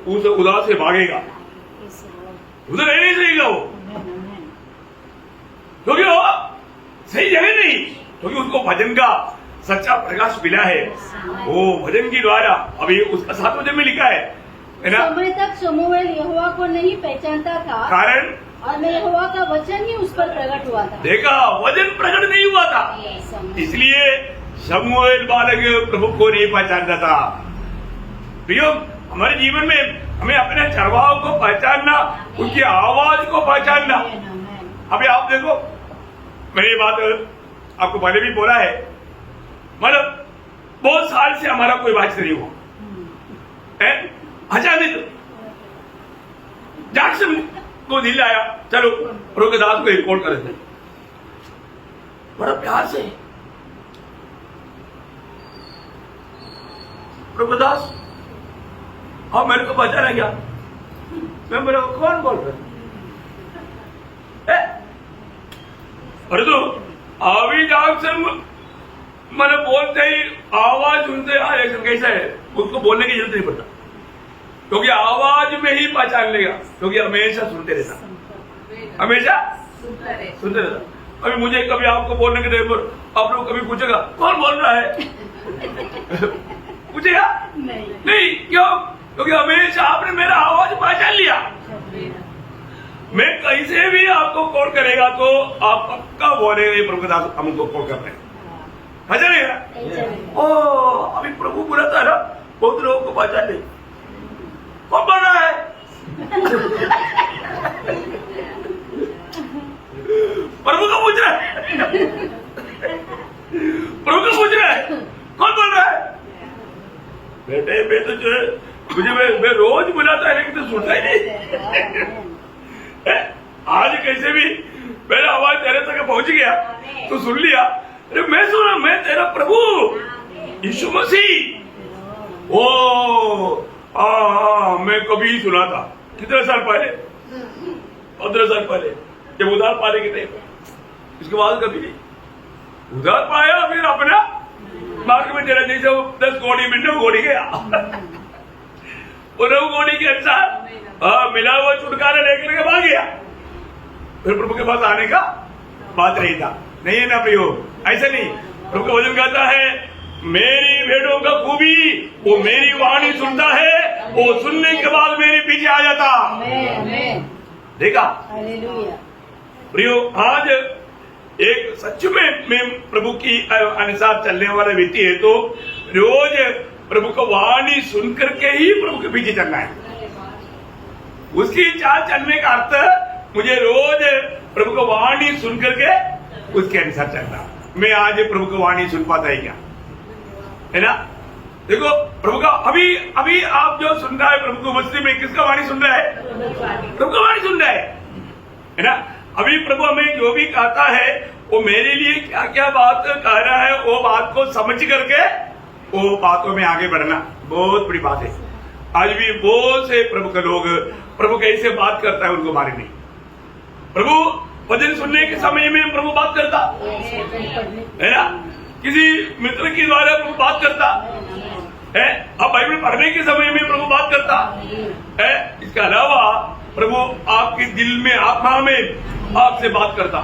[SPEAKER 1] उस उदास से भागेगा, उधर रह नहीं सकेगा वो, क्योंकि वो सही जगह नहीं, क्योंकि उसको भजन का सच्चा प्रकाश मिला है। वो भजन के द्वारा अभी उसका 7 वचन में लिखा है ना।
[SPEAKER 3] समय तक शमूएल यहोवा को नहीं पहचानता था,
[SPEAKER 1] कारण
[SPEAKER 3] और मैं यहोवा का वचन ही उस पर प्रकट हुआ था।
[SPEAKER 1] देखा, वचन प्रकट नहीं हुआ था, इसलिए शमूएल बालक प्रभु को नहीं पहचानता था। प्रियो, हमारे जीवन में हमें अपने चरवाहों को पहचानना, उनकी आवाज को पहचानना। अभी आप देखो, मैंने ये बात आपको पहले भी बोला है, मतलब बहुत साल से हमारा कोई बात नहीं हुआ, अचानक जैक्सन को दिल आया चलो रोगदास को रिपोर्ट कर देते, बड़ा प्यार से रोगदास, अब मेरे को पहचाना क्या, मैं मेरे को कौन बोल रहा है, अरे तो अभी जैक्सन मैंने बोलते ही आवाज सुनते कैसा है, उसको बोलने की जरूरत नहीं पड़ता, क्योंकि आवाज में ही पहचान लेगा, क्योंकि हमेशा सुनते रहता, हमेशा सुनते रहता। अभी मुझे कभी आपको बोलने के टाइम पर आप लोग कभी पूछेगा कौन बोल रहा है, पूछेगा नहीं, क्यों, क्योंकि हमेशा आपने मेरा आवाज पहचान लिया। मैं कहीं से भी आपको कॉल करेगा तो आप पक्का बोलेगा प्रभु दास हमको कॉल कर रहे हैं, ओ अभी प्रभु बोला था ना, बहुत लोगों को पहचान नहीं, कौन बोल रहा है, प्रभु को पूछ रहा है, प्रभु को पूछ रहा है कौन बोल रहा है। बेटे मैं तो जो मुझे मैं रोज बुलाता है लेकिन तो सुनता ही नहीं। आज कैसे भी मेरा आवाज तेरे तक पहुंच गया तो सुन लिया, अरे मैं सुना, मैं तेरा प्रभु यीशु मसीह। ओ मैं कभी सुना था, कितने साल पहले, 15 साल पहले, जब उधार पाने के टाइम, इसके बाद कभी नहीं उधार पाया, फिर अपना मार्ग में चला, जैसे 10 घोड़ी में 9 घोड़ी गया, 9 घोड़ी के अनुसार मिला हुआ छुटकारा लेकर के भाग गया, फिर प्रभु के पास आने का बात नहीं था, नहीं है ना प्रियो, ऐसे नहीं। प्रभु का वचन कहता है मेरी भेड़ों का खूबी वो मेरी वाणी सुनता है, वो सुनने के बाद मेरे पीछे आ जाता। देखा प्रियो, आज एक सच में प्रभु की अनुसार चलने वाला व्यक्ति है तो रोज प्रभु का वाणी सुन करके ही प्रभु के पीछे चलना है, उसकी चाल चलने का अर्थ मुझे रोज प्रभु का वाणी सुन करके उसके अनुसार चलना। मैं आज प्रभु का वाणी सुन पाता है क्या, है ना। देखो प्रभु का अभी आप जो सुन रहा है प्रभु को मस्ती में किसका वाणी सुन रहा है, प्रभु का वाणी सुन रहा है ना। अभी प्रभु हमें जो भी कहता है वो मेरे लिए क्या क्या बात कह रहा है, वो बात को समझ करके वो बातों में आगे बढ़ना बहुत बड़ी बात है। आज भी बहुत से प्रभु के लोग प्रभु कैसे बात करता है उनको मारे नहीं। प्रभु भजन सुनने के समय में प्रभु बात करता है ना, किसी मित्र के द्वारा प्रभु बात करता है, अब बाइबल पढ़ने के समय में प्रभु बात करता है। इसके अलावा प्रभु आपके दिल में आत्मा में आपसे बात करता,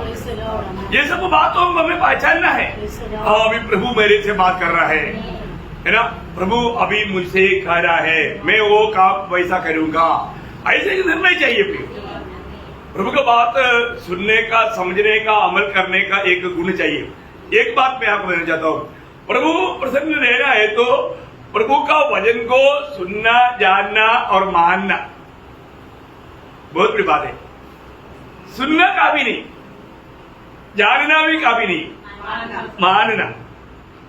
[SPEAKER 1] ये सब बातों को हमें पहचानना है। हाँ अभी प्रभु मेरे से बात कर रहा है ना, प्रभु अभी मुझसे कह रहा है मैं वो काम वैसा करूंगा, ऐसे निर्णय चाहिए। प्रभु का बात सुनने का, समझने का, अमल करने का एक गुण चाहिए। एक बात मैं आपको कहना चाहता हूँ, प्रभु प्रसन्न रहना है तो प्रभु का वचन को सुनना, जानना और मानना बहुत बड़ी बात है। सुनना काफी नहीं, जानना भी काफी नहीं,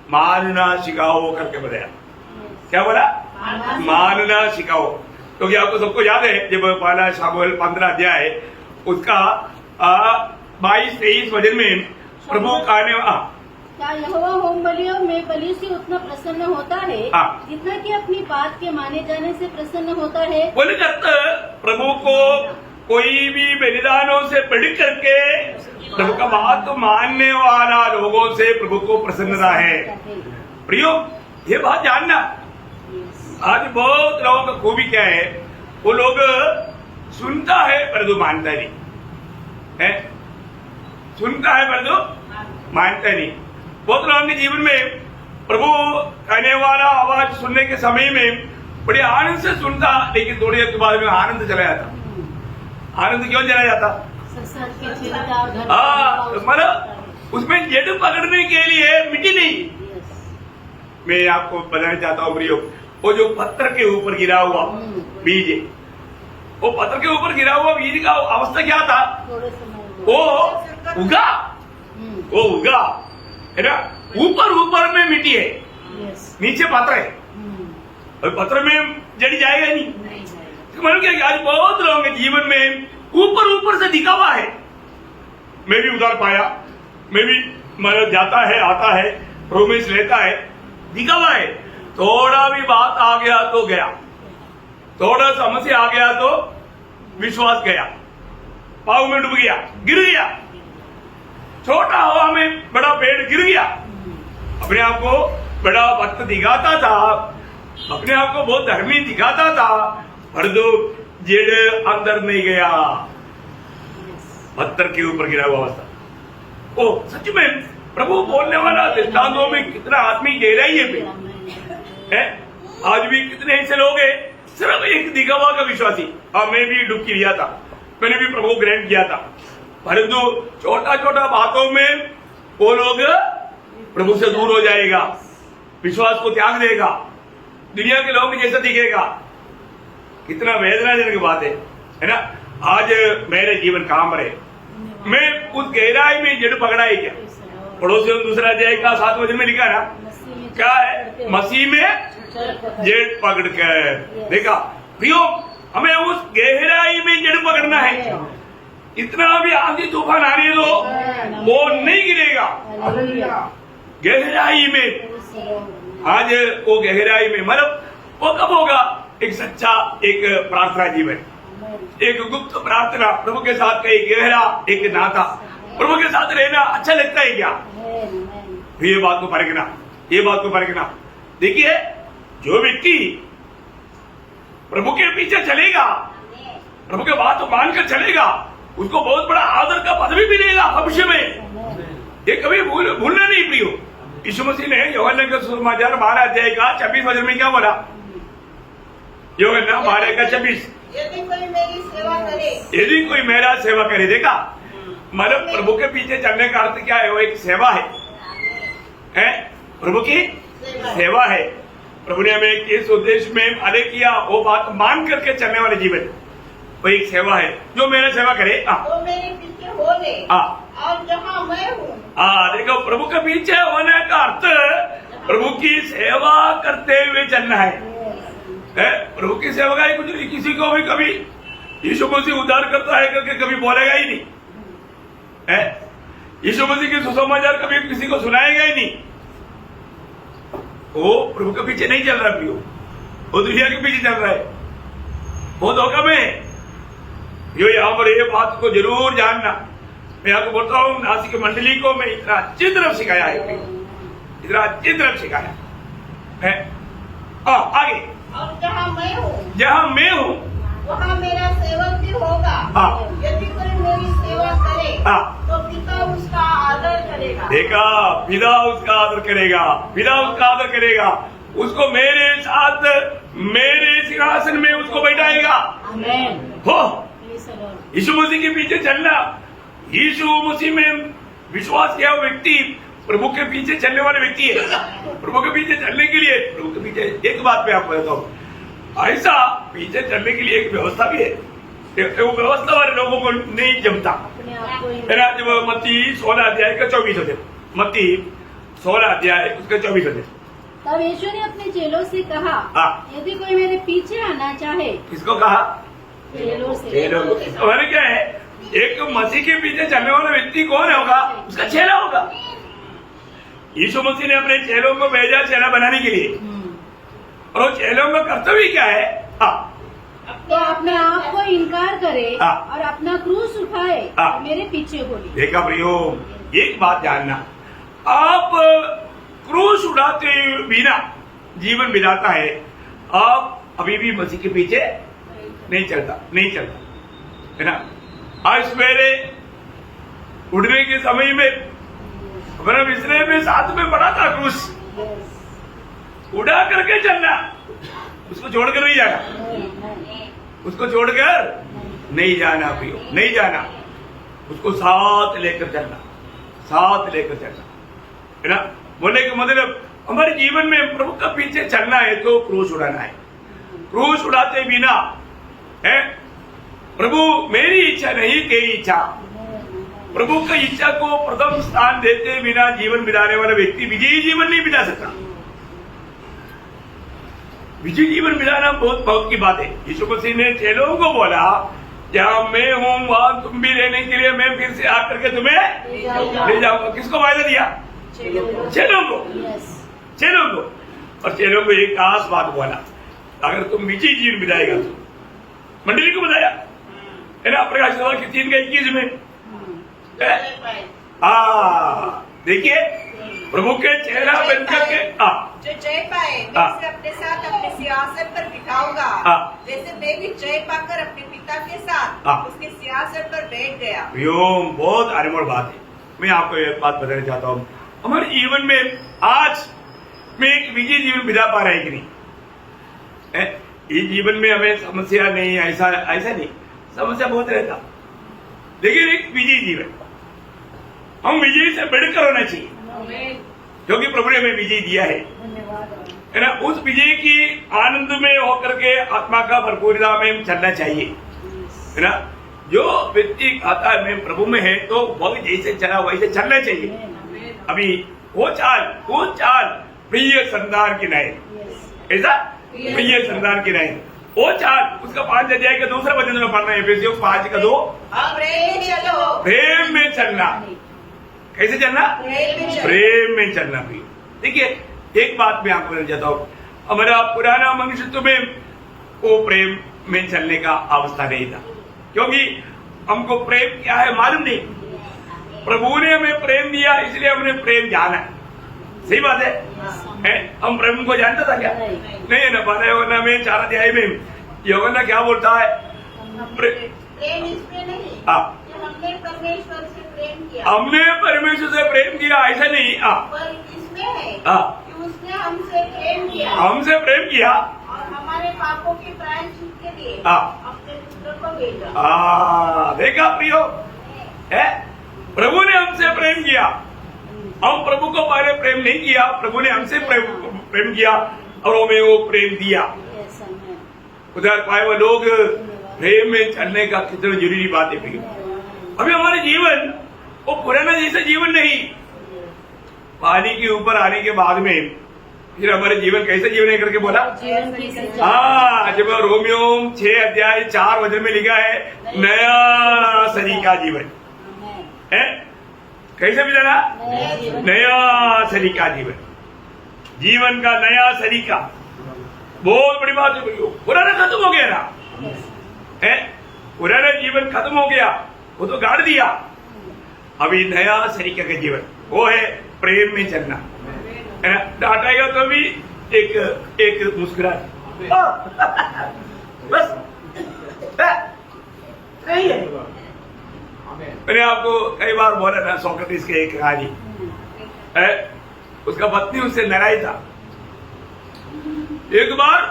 [SPEAKER 1] मानना सिखाओ करके बताया। क्या बोला, मानना सिखाओ। क्योंकि आपको सबको याद है जब पहला शामुएल 15 अध्याय उसका 22-23 वचन में प्रभु कहने
[SPEAKER 3] क्या यहोवा होम बलि और मेल बलि से उतना प्रसन्न होता है जितना कि अपनी बात के माने जाने से प्रसन्न होता है?
[SPEAKER 1] बोले करते प्रभु को कोई भी बलिदानों से बढ़ करके प्रभु का बात तो मानने वाला लोगों से प्रभु को प्रसन्नता है। प्रियो, ये बात जानना, आज बहुत लोगों का खूबी क्या है, वो लोग सुनता है परंतु मानता नहीं है, सुनता है परंतु मानता नहीं। बहुत लोगों के जीवन में प्रभु कहने वाला आवाज सुनने के समय में बड़े आनंद से सुनता, लेकिन थोड़ी देर के बाद में आनंद चला जाता। आनंद क्यों चला जाता? मतलब उसमें जड़ पकड़ने के लिए मिट्टी नहीं। मैं आपको बताना चाहता हूँ प्रियो, वो जो पत्थर के ऊपर गिरा हुआ बीज, वो पत्थर के ऊपर गिरा हुआ बीज का अवस्था क्या था? वो उगा, वो उगा है ना, ऊपर ऊपर में मिट्टी है, नीचे पत्थर है, और पत्थर में जड़ जाएगा नहीं। मतलब क्या, आज बहुत लोगों के जीवन में ऊपर ऊपर से दिखावा है। मैं भी उधार पाया, मैं भी मतलब जाता है आता है, प्रोमिस लेता है, दिखावा है। थोड़ा भी बात आ गया तो गया, थोड़ा समस्या आ गया तो विश्वास गया, पाव में डूब गया, गिर गया। छोटा हवा में बड़ा पेड़ गिर गया, अपने आप को बड़ा भक्त दिखाता था, अपने आप को बहुत धर्मी दिखाता था, परंतु जड़ अंदर नहीं गया, पत्थर के ऊपर गिरा हुआ अवस्था। ओ सच में प्रभु बोलने वाला दृष्टांतों में कितना आदमी गहराई है। आज भी कितने ऐसे लोग हैं सिर्फ एक दिखावा का विश्वासी। मैं भी डुबकी लिया था, मैंने भी प्रभु ग्रहण किया था, परंतु छोटा छोटा बातों में वो लोग प्रभु से दूर हो जाएगा, विश्वास को त्याग देगा, दुनिया के लोग जैसा दिखेगा। कितना वेदनाजनक बात है ना। आज मेरे जीवन काम रहे, मैं उस गहराई में जड़ पकड़ा ही क्या। पड़ोसियों दूसरा अध्याय का 7 वचन में लिखा ना, क्या है? मसीह में जड़ पकड़ कर देखा। प्रियो, हमें उस गहराई में जड़ पकड़ना है। इतना भी आंधी तूफान आने दो, वो नहीं गिरेगा। गहराई में, आज वो गहराई में मतलब वो कब होगा? एक सच्चा एक प्रार्थना जीवन, एक गुप्त प्रार्थना, प्रभु के साथ का एक गहरा एक नाता, प्रभु के साथ रहना अच्छा लगता है क्या? ये बात को परखना, ये बात को परखना। देखिए, जो व्यक्ति प्रभु के पीछे चलेगा, प्रभु के बात को मानकर चलेगा, उसको बहुत बड़ा आदर का पदवी मिलेगा भविष्य में। ये कभी भूलना नहीं प्रियो। यीशु मसीह ने यूहन्ना के सुसमाचार 12 अध्याय का 26 वचन में क्या बोला? यूहन्ना 12 का 26,
[SPEAKER 2] यदि कोई मेरी सेवा करे,
[SPEAKER 1] यदि कोई मेरा सेवा करे। देखा, मतलब प्रभु के पीछे चलने का अर्थ क्या है? वो एक सेवा है, प्रभु की सेवा है। प्रभु ने हमें किस उद्देश्य में अरे किया, वो बात मान करके चलने वाले जीवन, वो एक सेवा है। जो मेरा सेवा करे
[SPEAKER 2] वो मेरे पीछे हो ले, और जहाँ मैं हूँ।
[SPEAKER 1] देखो, प्रभु के पीछे होने का अर्थ प्रभु की सेवा करते हुए चलना है। प्रभु की सेवा का कुछ नहीं। किसी को भी कभी यीशु मसीह उद्धार करता है करके कभी बोलेगा ही नहीं। यीशु मसीह के सुसमाचार कभी किसी को सुनाएगा ही नहीं। वो प्रभु के पीछे नहीं चल रहा प्रियो, वो दुनिया के पीछे चल रहा है, वो धोखा में है। यो यहाँ पर ये बात को जरूर जानना। मैं आपको बोलता हूँ, नासिक मंडली को मैं इतना अच्छी तरफ सिखाया है, इतना अच्छी तरफ सिखाया है। आगे,
[SPEAKER 2] और जहाँ मैं हूँ,
[SPEAKER 1] जहाँ मैं हूँ
[SPEAKER 2] वहाँ मेरा सेवक भी होगा। यदि कोई मेरी सेवा करे तो पिता उसका आदर करेगा।
[SPEAKER 1] देखा, पिता उसका आदर करेगा, पिता उसका आदर करेगा, उसको मेरे साथ मेरे सिंहासन में उसको बैठाएगा। हो, यीशु मसीह के पीछे चलना, यीशु मसीह में विश्वास किया हुआ व्यक्ति प्रभु के पीछे चलने वाले व्यक्ति है। प्रभु के पीछे चलने के लिए, प्रभु के पीछे एक बात पे आपको बताता हूँ, ऐसा पीछे चलने के लिए एक व्यवस्था भी है। वो व्यवस्था वाले लोगों को नहीं जमता है ना। जब मत्ती 16 अध्याय का 24 होते, मत्ती 16 अध्याय उसका 24 होते,
[SPEAKER 3] तब यीशु ने अपने चेलों से कहा,
[SPEAKER 1] हाँ।
[SPEAKER 3] यदि कोई मेरे पीछे आना चाहे,
[SPEAKER 1] किसको कहा?
[SPEAKER 3] चेलों से।
[SPEAKER 1] चेलों को। हमारे क्या है, एक मसीह के पीछे चलने वाला व्यक्ति कौन होगा? उसका चेला होगा। यीशु मसीह ने अपने चेलों को भेजा चेला बनाने के लिए, और वो चेलों का कर्तव्य क्या है?
[SPEAKER 3] तो अपने आप को इनकार करे
[SPEAKER 1] हाँ।
[SPEAKER 3] और अपना क्रूस उठाए
[SPEAKER 1] हाँ।
[SPEAKER 3] और मेरे पीछे बोले।
[SPEAKER 1] देखा प्रियो, एक बात जानना, आप क्रूस उठाते बिना जीवन बिताता है, आप अभी भी मसीह के पीछे नहीं चलता है ना। आज सवेरे उठने के समय में हमारा बिस्तर में साथ में पड़ा था क्रूस, उड़ा करके चलना, उसको छोड़कर नहीं जाना, उसको छोड़कर नहीं जाना प्रियो, नहीं जाना, उसको साथ लेकर चलना, साथ लेकर चलना, है ना। बोले कि मतलब हमारे जीवन में प्रभु का पीछे चलना है तो क्रूस उड़ाना है। क्रूस उड़ाते बिना है, प्रभु मेरी इच्छा नहीं तेरी इच्छा, प्रभु की इच्छा को प्रथम स्थान देते बिना जीवन बिताने वाला व्यक्ति विजयी जीवन नहीं बिता सकता। विजय जीवन बिताना बहुत बहुत की बात है। यीशु मसीह ने चेलों को बोला, जहां मैं हूं वहां तुम भी रहने के लिए मैं फिर से आकर के तुम्हें ले जाऊंगा। किसको वायदा दिया? चेलों को, चेलों को। और चेलों को एक खास बात बोला, अगर तुम विजय जीवन बिताएगा तो मंडली को बताया, है ना, प्रकाश की 3:21 में। देखिए, प्रभु के चेहरा बनकर के
[SPEAKER 4] जो जय पाए मैं उसे अपने साथ अपने सिंहासन पर बिठाऊंगा, जैसे मैं भी जय पाकर अपने पिता के साथ उसके सिंहासन पर बैठ गया।
[SPEAKER 1] बहुत अनमोल बात है। मैं आपको एक बात बताना चाहता हूँ, हमारे जीवन में आज में एक विजय जीवन बिता पा रहे हैं कि नहीं? इस जीवन में हमें समस्या नहीं, ऐसा नहीं, समस्या बहुत रहता, लेकिन एक विजय जीवन, हम विजय से बढ़कर होना चाहिए, क्योंकि प्रभु ने हमें विजय दिया है ना। उस विजय की आनंद में होकर के आत्मा का भरपूरता में चलना चाहिए, है ना। जो व्यक्ति कहता है मैं प्रभु में है, तो वह जैसे चला वैसे चलना चाहिए। अभी वो चाल प्रिय संतान की नहीं, ऐसा प्रिय संतान की नहीं, वो चाल, उसका 5 अध्याय का दूसरा वचन में पढ़ना है, एफेसियों 5:2, प्रेम में चलना। कैसे चलना? प्रेम में चलना भी। देखिए, एक बात मैं आपको बताना चाहता हूँ, हमारा पुराना मनुष्य में वो प्रेम में चलने का अवस्था नहीं था, क्योंकि हमको प्रेम क्या है मालूम नहीं। प्रभु ने हमें प्रेम दिया, इसलिए हमने प्रेम जाना। सही बात है? हम प्रेम को जानता था क्या? नहीं ना। पता योहन्ना में 4 अध्याय में योहन्ना क्या बोलता है?
[SPEAKER 2] प्रेम इसमें नहीं कि हमने परमेश्वर से प्रेम किया,
[SPEAKER 1] हमने परमेश्वर से प्रेम किया, ऐसा नहीं।
[SPEAKER 2] पर इसमें है कि उसने हमसे प्रेम किया और हमारे पापों के प्रायश्चित के लिए अपने पुत्र को भेजा।
[SPEAKER 1] देखा प्रियो, प्रभु ने हमसे प्रेम किया, हम प्रभु को पहले प्रेम नहीं किया, प्रभु ने हमसे प्रेम किया और हमें वो प्रेम दिया। उधर पाए वो लोग प्रेम में चलने का कितना जरूरी बात है प्रियो। अभी हमारे जीवन वो पुराना जैसा जीवन नहीं, पानी के ऊपर आने के बाद में फिर हमारे जीवन कैसा जीवन है करके बोला। जब रोमियो 6 अध्याय 4 वचन में लिखा है, नया सरीका जीवन है। कैसे भी जाना? नया सरीका जीवन का नया सरीका, बहुत बड़ी बात है। पुराना खत्म हो गया ना, है पुराना जीवन खत्म हो गया, वो तो गाड़ दिया। अभी नया सरीका का जीवन, वो है प्रेम में चलना, है ना। डांटेगा तो भी एक मुस्कुराहट, बस नहीं है। मैंने आपको कई बार बोला था, सोक्रेटिस के एक कहानी है, उसका पत्नी उससे नाराज था। एक बार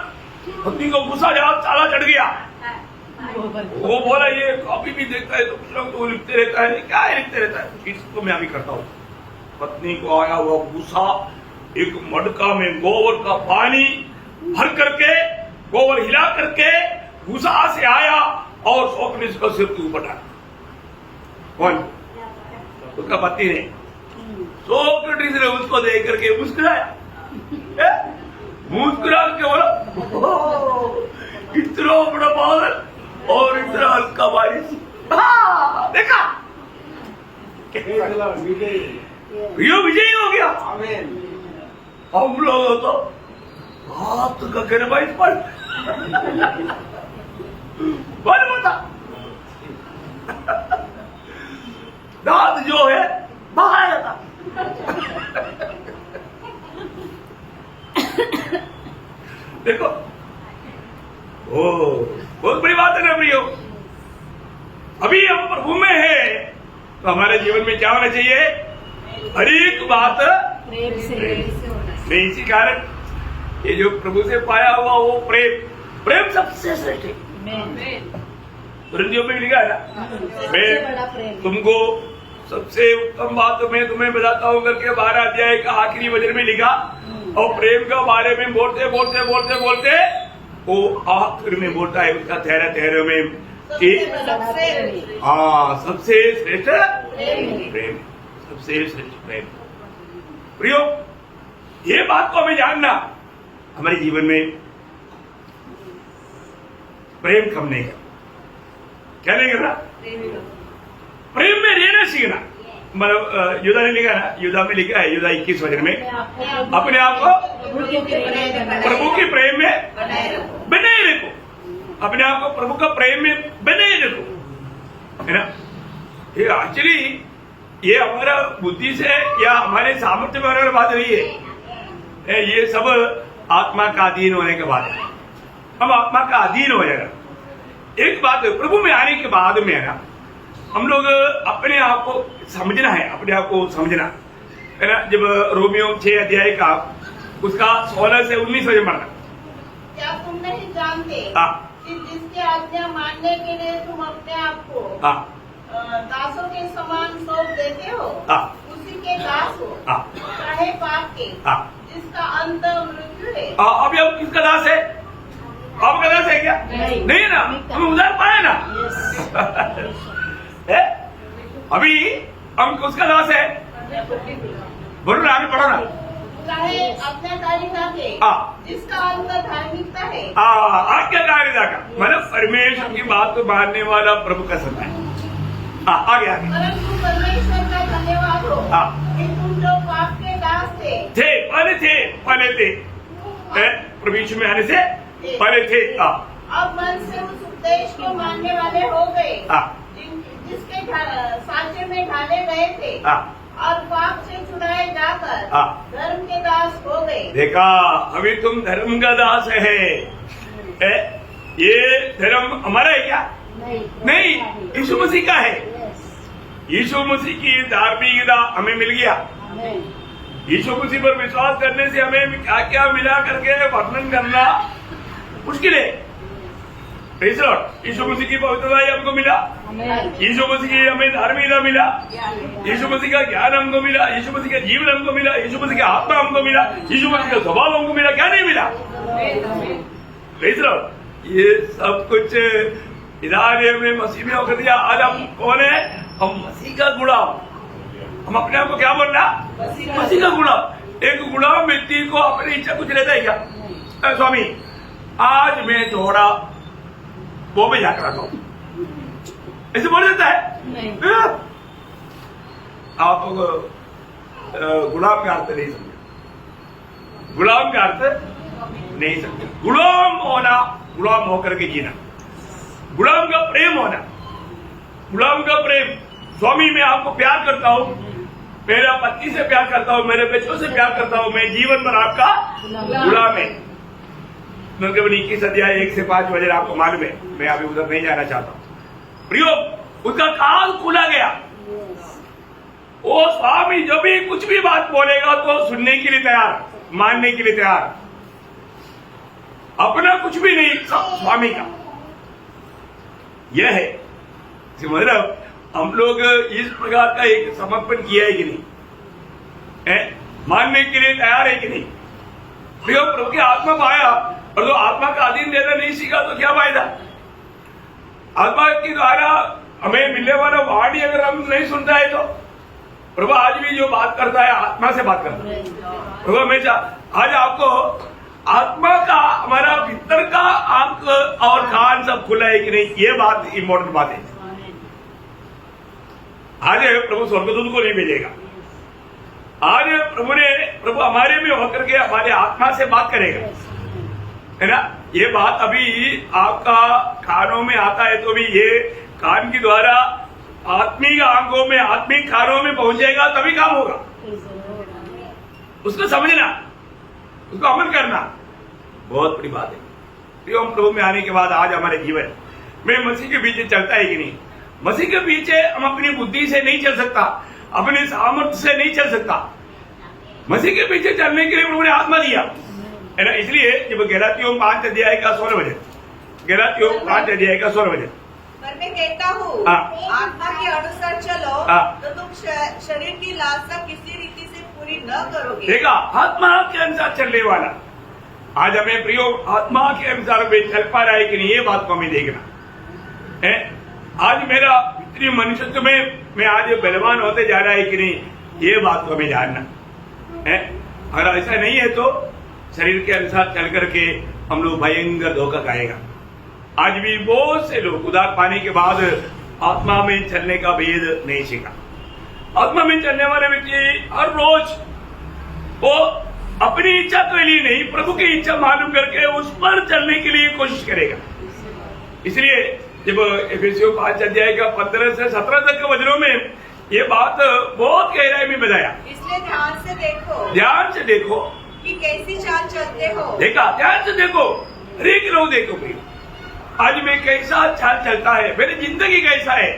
[SPEAKER 1] पत्नी को गुस्सा चाला चढ़ गया, वो बोला ये कॉपी भी देखता है तो लिखते रहता है, क्या है लिखते रहता है, इसको मैं अभी करता हूँ। पत्नी को आया हुआ गुस्सा, एक मटका में गोबर का पानी भर करके, गोबर हिला करके गुस्सा से आया और सोक्रेटिस का सिर के ऊपर डाला। कौन? उसका पति ने। सोक्रेटिस ने उसको देख करके मुस्कुराया, मुस्कुरा के बोला इतना बड़ा बादल और इतना हल्का बारिश। देखा यो विजयी हो गया। हम लोग तो हाथ का गिरबाई पर बन होता दांत जो है बाहर था। देखो ओ बहुत बड़ी बात है ना प्रियो। अभी हम प्रभु में है तो हमारे जीवन में क्या होना चाहिए? हर एक बात
[SPEAKER 3] प्रेम से
[SPEAKER 1] नहीं। इसी कारण ये जो प्रभु से पाया हुआ वो प्रेम सबसे श्रेष्ठ है। में लिखा है ना, मैं तुमको सबसे उत्तम बात तो मैं तुम्हें बताता हूँ करके 12 अध्याय का आखिरी वचन में लिखा। और प्रेम का बारे में बोलते बोलते बोलते बोलते वो आखिर में बोलता है उसका ठहरे में कि सबसे श्रेष्ठ प्रेम, सबसे श्रेष्ठ प्रेम। प्रियो ये बात को हमें जानना, हमारे जीवन में प्रेम कम नहीं करना। क्या नहीं करना? प्रेम में रहना सीखना। मतलब युद्धा ने लिखा ना, युद्धा में लिखा है, युद्धा 21 वचन में अपने आप को प्रभु के प्रेम में बनाए रखो। अपने आप को प्रभु का प्रेम में बनाए रखो, है ना। ये एक्चुअली ये हमारा बुद्धि से या हमारे सामर्थ्य में होने वाली बात नहीं है। ये सब आत्मा का अधीन होने के बाद है। हम आत्मा का अधीन हो जाएगा। एक बात प्रभु में आने के बाद में है ना, हम लोग अपने आप को समझना है, अपने आप को समझना है ना। जब रोमियो 6 अध्याय का उसका 16 से 19 वचन पढ़ना।
[SPEAKER 2] क्या तुम नहीं जानते कि जिसकी आज्ञा मानने के लिए तुम अपने आप को दासों के समान सौंप देते हो, उसी के दास हो, चाहे पाप के, जिसका अंत मृत्यु है।
[SPEAKER 1] अभी हम किसका दास है? आपका दास है क्या? नहीं ना, हम उधार पाए ना। अभी हम उसका दास है। बोलो ना, आगे पढ़ो ना।
[SPEAKER 2] चाहे आज्ञाकारिता के, जिसका अंत धार्मिकता है।
[SPEAKER 1] आज्ञाकारिता का मतलब परमेश्वर की बात को मानने वाला प्रभु का संत है। आगे
[SPEAKER 2] परंतु परमेश्वर का धन्यवाद हो कि तुम जो पाप के दास थे पहले थे परमेश्वर में आने से पहले थे। अब मन से उस उपदेश को मानने वाले हो गए जिसके साँचे में ढाले गए थे, और पाप से छुड़ाए जाकर धर्म के दास हो गए। देखा,
[SPEAKER 1] अभी तुम धर्म का दास है। ये धर्म हमारा है क्या? नहीं, यीशु मसीह का है। यीशु मसीह की धार्मिकता हमें मिल गया। यीशु मसीह पर विश्वास करने से हमें क्या क्या मिला करके वर्णन करना मुश्किल है। यीशु मसीह की पवित्रता हमको मिला, यीशु मसीह की हमें धार्मिकता मिला, यीशु मसीह का ज्ञान हमको मिला, यीशु मसीह का जीवन हमको मिला, यीशु मसीह का आत्मा हमको मिला, यीशु मसीह का स्वभाव हमको मिला। क्या नहीं मिला? ये सब कुछ इधर में मसीह में होकर दिया। आज हम कौन है? हम मसीह का गुलाम। हम अपने आप को क्या बोलना? मसीह का गुलाम। एक गुलाम व्यक्ति को अपनी इच्छा कुछ रहता है क्या? स्वामी आज मैं थोड़ा वो में जाकर आता हूँ, ऐसे बोल देता है? आप गुलाम का अर्थ नहीं समझे। गुलाम का अर्थ नहीं समझे। गुलाम होना, गुलाम होकर के जीना, गुलाम का प्रेम होना, गुलाम का प्रेम। स्वामी मैं आपको प्यार करता हूँ, मेरा पत्नी से प्यार करता हूँ, मेरे बच्चों से प्यार करता हूँ, मैं जीवन भर आपका गुलाम है। केवल 21 अध्याय 1 से 5 वचन आपको मालूम है। मैं अभी उधर नहीं जाना चाहता हूँ। प्रियो, उसका कान खुला गया। वो स्वामी जो भी कुछ भी बात बोलेगा तो सुनने के लिए तैयार, मानने के लिए तैयार। अपना कुछ भी नहीं, सब स्वामी का। यह है मतलब हम लोग इस प्रकार का एक समर्पण किया है कि नहीं है? मानने के लिए तैयार है कि नहीं? प्रियो, प्रभु की आत्मा पाया और तो आत्मा का अधीन देना नहीं सीखा तो क्या फायदा? आत्मा के द्वारा हमें मिलने वाला वाणी अगर हम नहीं सुनता है तो प्रभु आज भी जो बात करता है आत्मा से बात करता है। प्रभु हमेशा आज आपको आत्मा का हमारा भीतर का आंख और कान सब खुला है कि नहीं, ये बात इम्पोर्टेंट बात है। आज प्रभु स्वर्गदूत को नहीं भेजेगा, आज प्रभु हमारे में होकर के हमारे आत्मा से बात करेगा, है ना। ये बात अभी आपका कानों में आता है तो भी ये कान के द्वारा आत्मिक आंखों में, आत्मिक कानों में पहुंचेगा तभी काम होगा। उसको समझना, उसको अमल करना बहुत बड़ी बात है। प्रियम प्रभु में आने के बाद आज हमारे जीवन में मसीह के पीछे चलता है कि नहीं। मसीह के पीछे हम अपनी बुद्धि से नहीं चल सकता, अपने सामर्थ्य से नहीं चल सकता। मसीह के पीछे चलने के लिए प्रभु ने आत्मा दिया है ना। इसलिए जब गलातियों 5 अध्याय का 16 वचन, गलातियों 5 अध्याय का 16 वचन,
[SPEAKER 4] पर मैं कहता हूँ आत्मा के अनुसार चलो तो तुम शरीर की लालसा किसी रीति से पूरी न करोगे।
[SPEAKER 1] देखा, आत्मा के अनुसार चलने वाला आज हमें प्रयोग आत्मा के अनुसार चल पा रहा है कि नहीं, ये बात को हमें देखना है। आज मेरा भीतरी मनुष्यत्व में मैं आज बलवान होते जा रहा है कि नहीं, ये बात को हमें जानना है। अगर ऐसा नहीं है तो शरीर के अनुसार चल करके हम लोग भयंकर धोखा खाएगा। आज भी बहुत से लोग उद्धार पाने के बाद आत्मा में चलने का भेद नहीं सीखा। आत्मा में चलने वाले व्यक्ति हर रोज वो अपनी इच्छा के लिए नहीं, प्रभु की इच्छा मालूम करके उस पर चलने के लिए कोशिश करेगा। इसलिए जब एफेसियों 5 अध्याय का 15 से 17 तक के वचनों में ये बात बहुत गहराई में बताया।
[SPEAKER 4] इसलिए ध्यान से देखो,
[SPEAKER 1] ध्यान से देखो
[SPEAKER 4] कि कैसी चाल चलते हो।
[SPEAKER 1] देखा, ध्यान से देखो, हरेक लोग देखो भाई आज मैं कैसा चाल चलता है, मेरी जिंदगी कैसा है,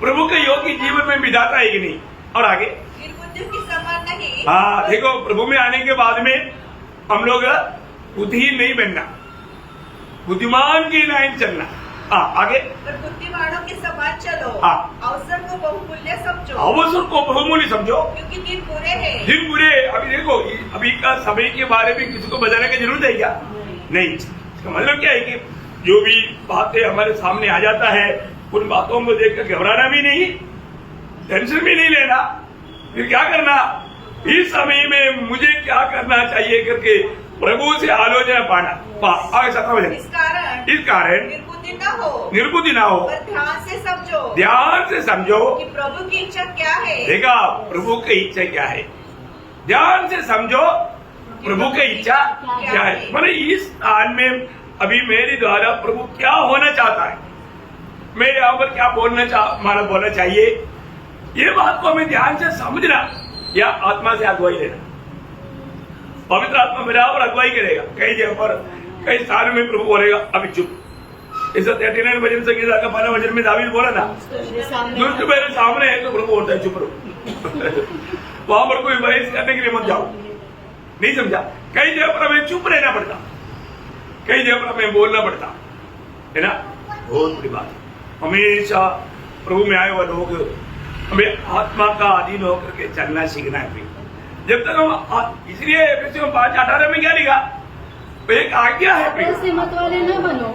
[SPEAKER 1] प्रभु के योगी जीवन में बिताता है कि नहीं। और आगे
[SPEAKER 4] निर्बुद्धियों की समान नहीं।
[SPEAKER 1] हाँ देखो, प्रभु में आने के बाद में हम लोग बुद्धिहीन नहीं बनना, बुद्धिमान की लाइन चलना। आगे
[SPEAKER 4] पर बुद्धिमानों के समान चलो, अवसर को बहुमूल्य समझो।
[SPEAKER 1] अवसर को बहुमूल्य समझो,
[SPEAKER 4] क्योंकि दिन बुरे हैं।
[SPEAKER 1] दिन बुरे। अभी देखो, अभी का समय के बारे में किसी को बताने की जरूरत है क्या? नहीं। इसका मतलब क्या है कि जो भी बातें हमारे सामने आ जाता है उन बातों को देखकर घबराना भी नहीं, टेंशन भी नहीं लेना। फिर क्या करना, इस समय में मुझे क्या करना चाहिए करके प्रभु से आलोचना पाना। आगे 17 वचन, इस कारण निर्बुद्धि ना हो,
[SPEAKER 4] पर ध्यान से समझो,
[SPEAKER 1] ध्यान से समझो
[SPEAKER 4] कि प्रभु की इच्छा क्या है।
[SPEAKER 1] देखा, प्रभु की इच्छा क्या है, ध्यान से समझो प्रभु की इच्छा क्या है। मैंने इस स्थान में अभी मेरे द्वारा प्रभु क्या होना चाहता है, मैं यहाँ पर क्या बोलना चाहिए, ये बात को हमें ध्यान से समझना या आत्मा से अगुवाई लेना। पवित्र आत्मा मेरा पर अगुवाई करेगा। कई जगह पर कई स्थानों में प्रभु बोलेगा अभी चुप। इस 39 वचन से 15 वचन में दावीद बोला ना, दुष्ट मेरे सामने है तो प्रभु बोलता है चुप रहो। वहां पर कोई बहस करने के लिए मत जाओ। नहीं समझा? कई जगह पर हमें चुप रहना पड़ता, कई जगह पर हमें बोलना पड़ता है ना। बहुत बड़ी बात है। हमेशा प्रभु में आए हुए लोग हमें आत्मा का अधीन होकर के चलना सीखना है। जब तक हम, इसलिए 5:18 में क्या लिखा, एक आज्ञा है,
[SPEAKER 3] ऐसे मत वाले न बनो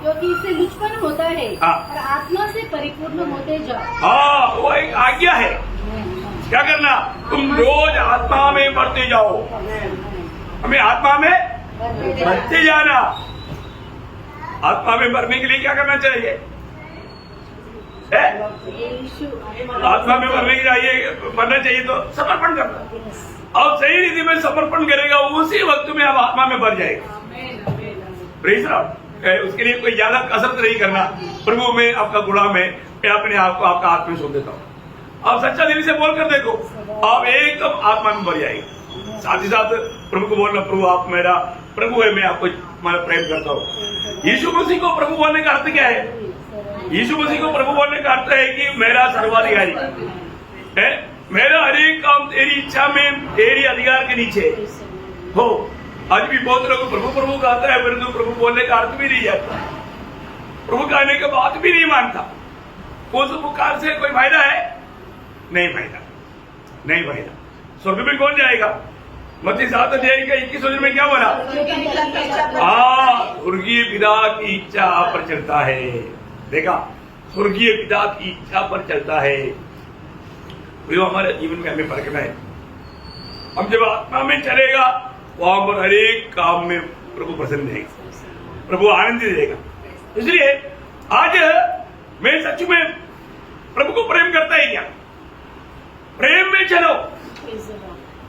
[SPEAKER 3] क्योंकि इससे लुचपन होता है और आत्मा से परिपूर्ण होते जाओ।
[SPEAKER 1] वो एक आज्ञा है। क्या करना, तुम रोज आत्मा में बढ़ते जाओ। हमें आत्मा में बढ़ते जाना। आत्मा में बढ़ने के लिए क्या करना चाहिए? आत्मा में बढ़ना चाहिए तो समर्पण करना। और सही रीति में समर्पण करेगा, उसी वक्त में आप आत्मा में बढ़ जाएगा। उसके लिए कोई ज्यादा कसरत नहीं करना। प्रभु में आपका गुलाम है, मैं अपने आप को आपका हाथ में सौंप देता हूँ। आप सच्चा दिल से बोल कर देखो, आप एकदम आत्मा में बढ़ जाएगा। साथ ही साथ प्रभु को बोलना, प्रभु आप मेरा प्रभु है, मैं आपको प्रेम करता हूँ। यीशु मसीह को प्रभु बोलने का अर्थ क्या है? यीशु मसीह को प्रभु बोलने का अर्थ है कि मेरा सर्वाधिकारी है, मेरा हर एक काम तेरी इच्छा में, तेरी अधिकार के नीचे हो। आज भी बहुत लोग प्रभु प्रभु कहता है, परंतु प्रभु बोलने का अर्थ भी नहीं जाता, प्रभु कहने के बात भी नहीं मानता। उस पुकार से कोई फायदा है? नहीं फायदा, नहीं फायदा। स्वर्ग में कौन जाएगा? मत्ती 7 अध्याय का 21 वचन में क्या बोला? स्वर्गीय पिता की इच्छा पर चलता है। देखा, स्वर्गीय पिता की इच्छा पर चलता है। जो हमारे जीवन में हमें परखना है। हम जब आत्मा में चलेगा वहां पर हर एक काम में प्रभु प्रसन्न रहेगा, प्रभु आनंदित रहेगा। इसलिए आज मैं सच में प्रभु को प्रेम करता ही क्या, प्रेम में चलो।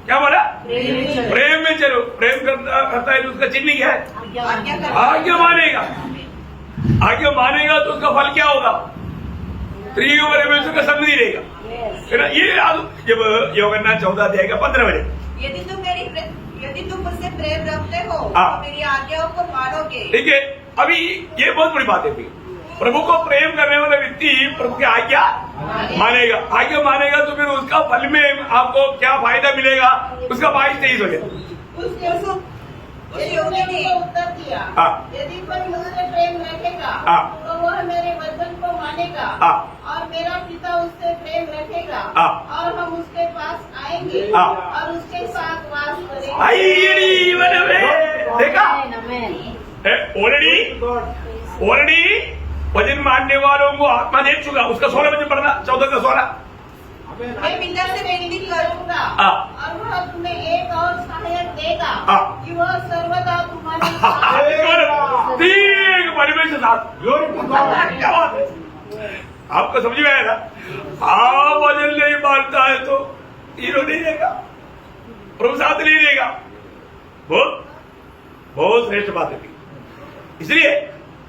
[SPEAKER 1] क्या बोला? प्रेम में चलो। प्रेम करता है तो उसका चिन्ह क्या है? आज्ञा मानेगा। आज्ञा मानेगा तो उसका फल क्या होगा? त्रिएक परमेश्वर का संग नहीं रहेगा। ये जब योगन्ना 14 अध्याय का 15 बजे,
[SPEAKER 4] यदि तुम मुझसे प्रेम रखते हो तो मेरी आज्ञाओं को मानोगे।
[SPEAKER 1] ठीक है, अभी ये बहुत बड़ी बात है। प्रभु को प्रेम करने वाला व्यक्ति प्रभु की आज्ञा मानेगा। आज्ञा मानेगा तो फिर उसका फल में आपको क्या फायदा मिलेगा? उसका 22-23 हो गया।
[SPEAKER 2] उस योगी ने उत्तर दिया, यदि कोई मुझसे प्रेम रखेगा तो वह मेरे वचन को मानेगा और मेरा पिता उससे प्रेम रखेगा और हम उसके पास आएंगे और उसके साथ वास करेंगे।
[SPEAKER 1] देखा? ऑलरेडी वचन मानने वालों को आत्मा दे चुका। उसका 16 वचन पढ़ना, 14 का 16।
[SPEAKER 4] मैं पिता से विनती करूंगा
[SPEAKER 2] और वह तुम्हें एक और सहायक देगा कि वह सर्वदा तुम्हारे
[SPEAKER 1] परमेश्वर साथ। क्या बात है? आपको समझ में आया ना? आप वचन नहीं मानता है तो हीरो नहीं रहेगा, प्रभु साथ नहीं रहेगा। बहुत श्रेष्ठ बात है। इसलिए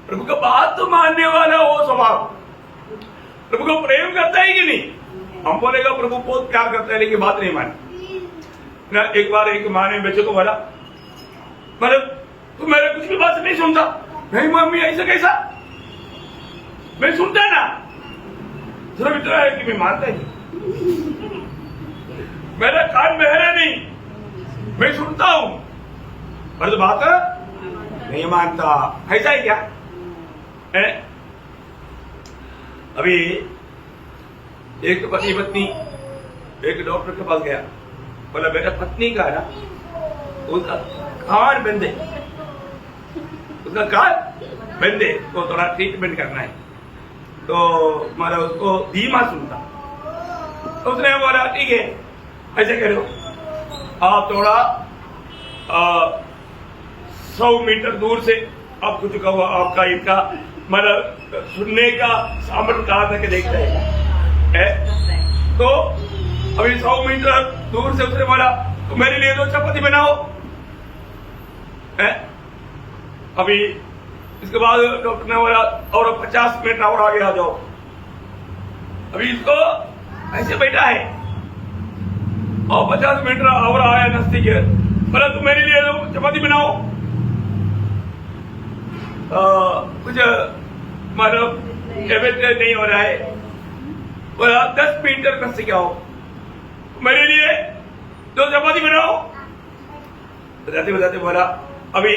[SPEAKER 1] प्रभु का बात तो मानने वाला वो स्वभाव, प्रभु को प्रेम करता है कि नहीं? हम बोलेगा प्रभु बहुत प्यार करता है लेकिन बात नहीं मानी ना। एक बार एक माँ ने बच्चे को बोला, मतलब तू मेरे कुछ भी बात नहीं सुनता। नहीं मम्मी, ऐसा कैसा? मैं सुनता ना, सिर्फ इतना है कि मैं मानता ही, मेरा कान बहरा नहीं, मैं सुनता हूं पर तो बात नहीं मानता। ऐसा है क्या है? अभी एक पति पत्नी एक डॉक्टर के पास गया, बोला बेटा पत्नी का ना उसका कान बंदे, उसका कान बंदे को थोड़ा ट्रीटमेंट करना है। तो मतलब उसको धीमा सुनता। तो उसने बोला ठीक है ऐसे करो, आप थोड़ा 100 मीटर दूर से आपको चुका हुआ आपका इनका मतलब सुनने का सामर्थ्य कहां तक देखता है। तो अभी 100 मीटर दूर से उसने बोला तो मेरे लिए 2 चपाती बनाओ। अभी इसके बाद डॉक्टर ने बोला और 50 मिनट और आगे आ जाओ। अभी इसको ऐसे बैठा है और 50 मिनट और आया नजदीक है, बोला तुम मेरे लिए 2 चपाती बनाओ। कुछ मतलब नहीं हो रहा है, बोला 10 मिनट नजदीक आओ, मेरे लिए 2 चपाती बनाओ। बताते बताते बोला अभी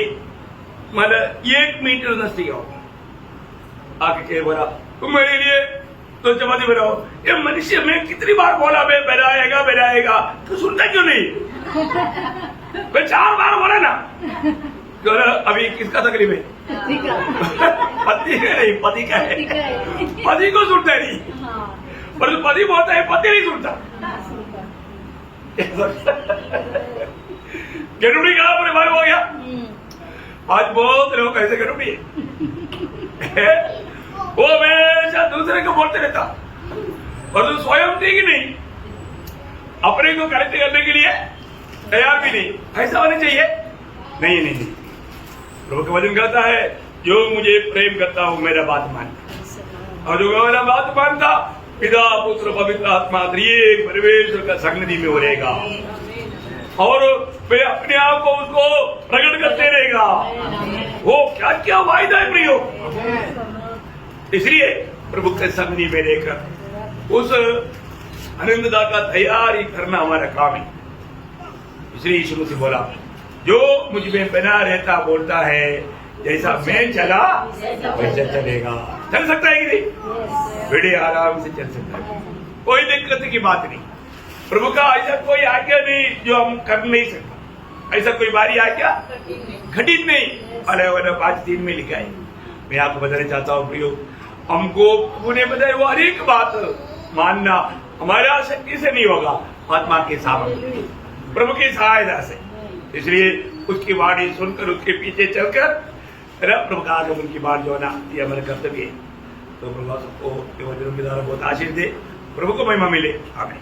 [SPEAKER 1] मतलब 1 मीटर नजदीक आओ, आके बोला तुम मेरे लिए 2 चपाती बनाओ। ये मनुष्य में कितनी बार बोला मैं बनाएगा, तो सुनता क्यों नहीं? मैं 4 बार बोला ना। अभी किसका तकलीफ है? पति का नहीं, पति का है। पति को सुनता नहीं, पर जो पति बोलता है पति नहीं सुनता। गरुड़ी कहा पूरे बार हो गया। आज बहुत लोग ऐसे गरुड़ी है, वो हमेशा दूसरे को बोलते रहता और तो स्वयं ठीक नहीं, अपने को करेक्ट करने के लिए तैयार भी नहीं। ऐसा होना चाहिए? नहीं। प्रभु का वचन कहता है जो मुझे प्रेम करता हूं मेरा बात मानता, और जो मेरा बात मानता पिता पुत्र पवित्र आत्मा त्रिएक परमेश्वर का संगति में हो रहेगा और वे अपने आप को उसको प्रकट करते रहेगा। वो क्या क्या वायदा है प्रियो। इसलिए प्रभु के संगति में रहकर उस आनंदता का तैयारी करना हमारा काम है। इसलिए यीशु मसीह बोला जो मुझ में बना रहता बोलता है जैसा मैं चला वैसे चलेगा। चल सकता है कि नहीं? बड़े आराम से चल सकता है, कोई दिक्कत की बात नहीं। प्रभु का ऐसा कोई आज्ञा नहीं जो हम कर नहीं सकते, ऐसा कोई बारी आज्ञा घटित नहीं। अरे 5:3 में लिखा है। मैं आपको बताना चाहता हूँ प्रियो, हमको उन्हें बताया वो हर एक बात मानना हमारा शक्ति से नहीं होगा, आत्मा के सामर्थ्य, प्रभु की सहायता से। इसलिए उसकी वाणी सुनकर उसके पीछे चलकर प्रभु का आगमन की बात जो है ना, ये हमारे कर्तव्य है। तो प्रभु सबको के द्वारा बहुत आशीष दे, प्रभु को महिमा मिले। आमीन।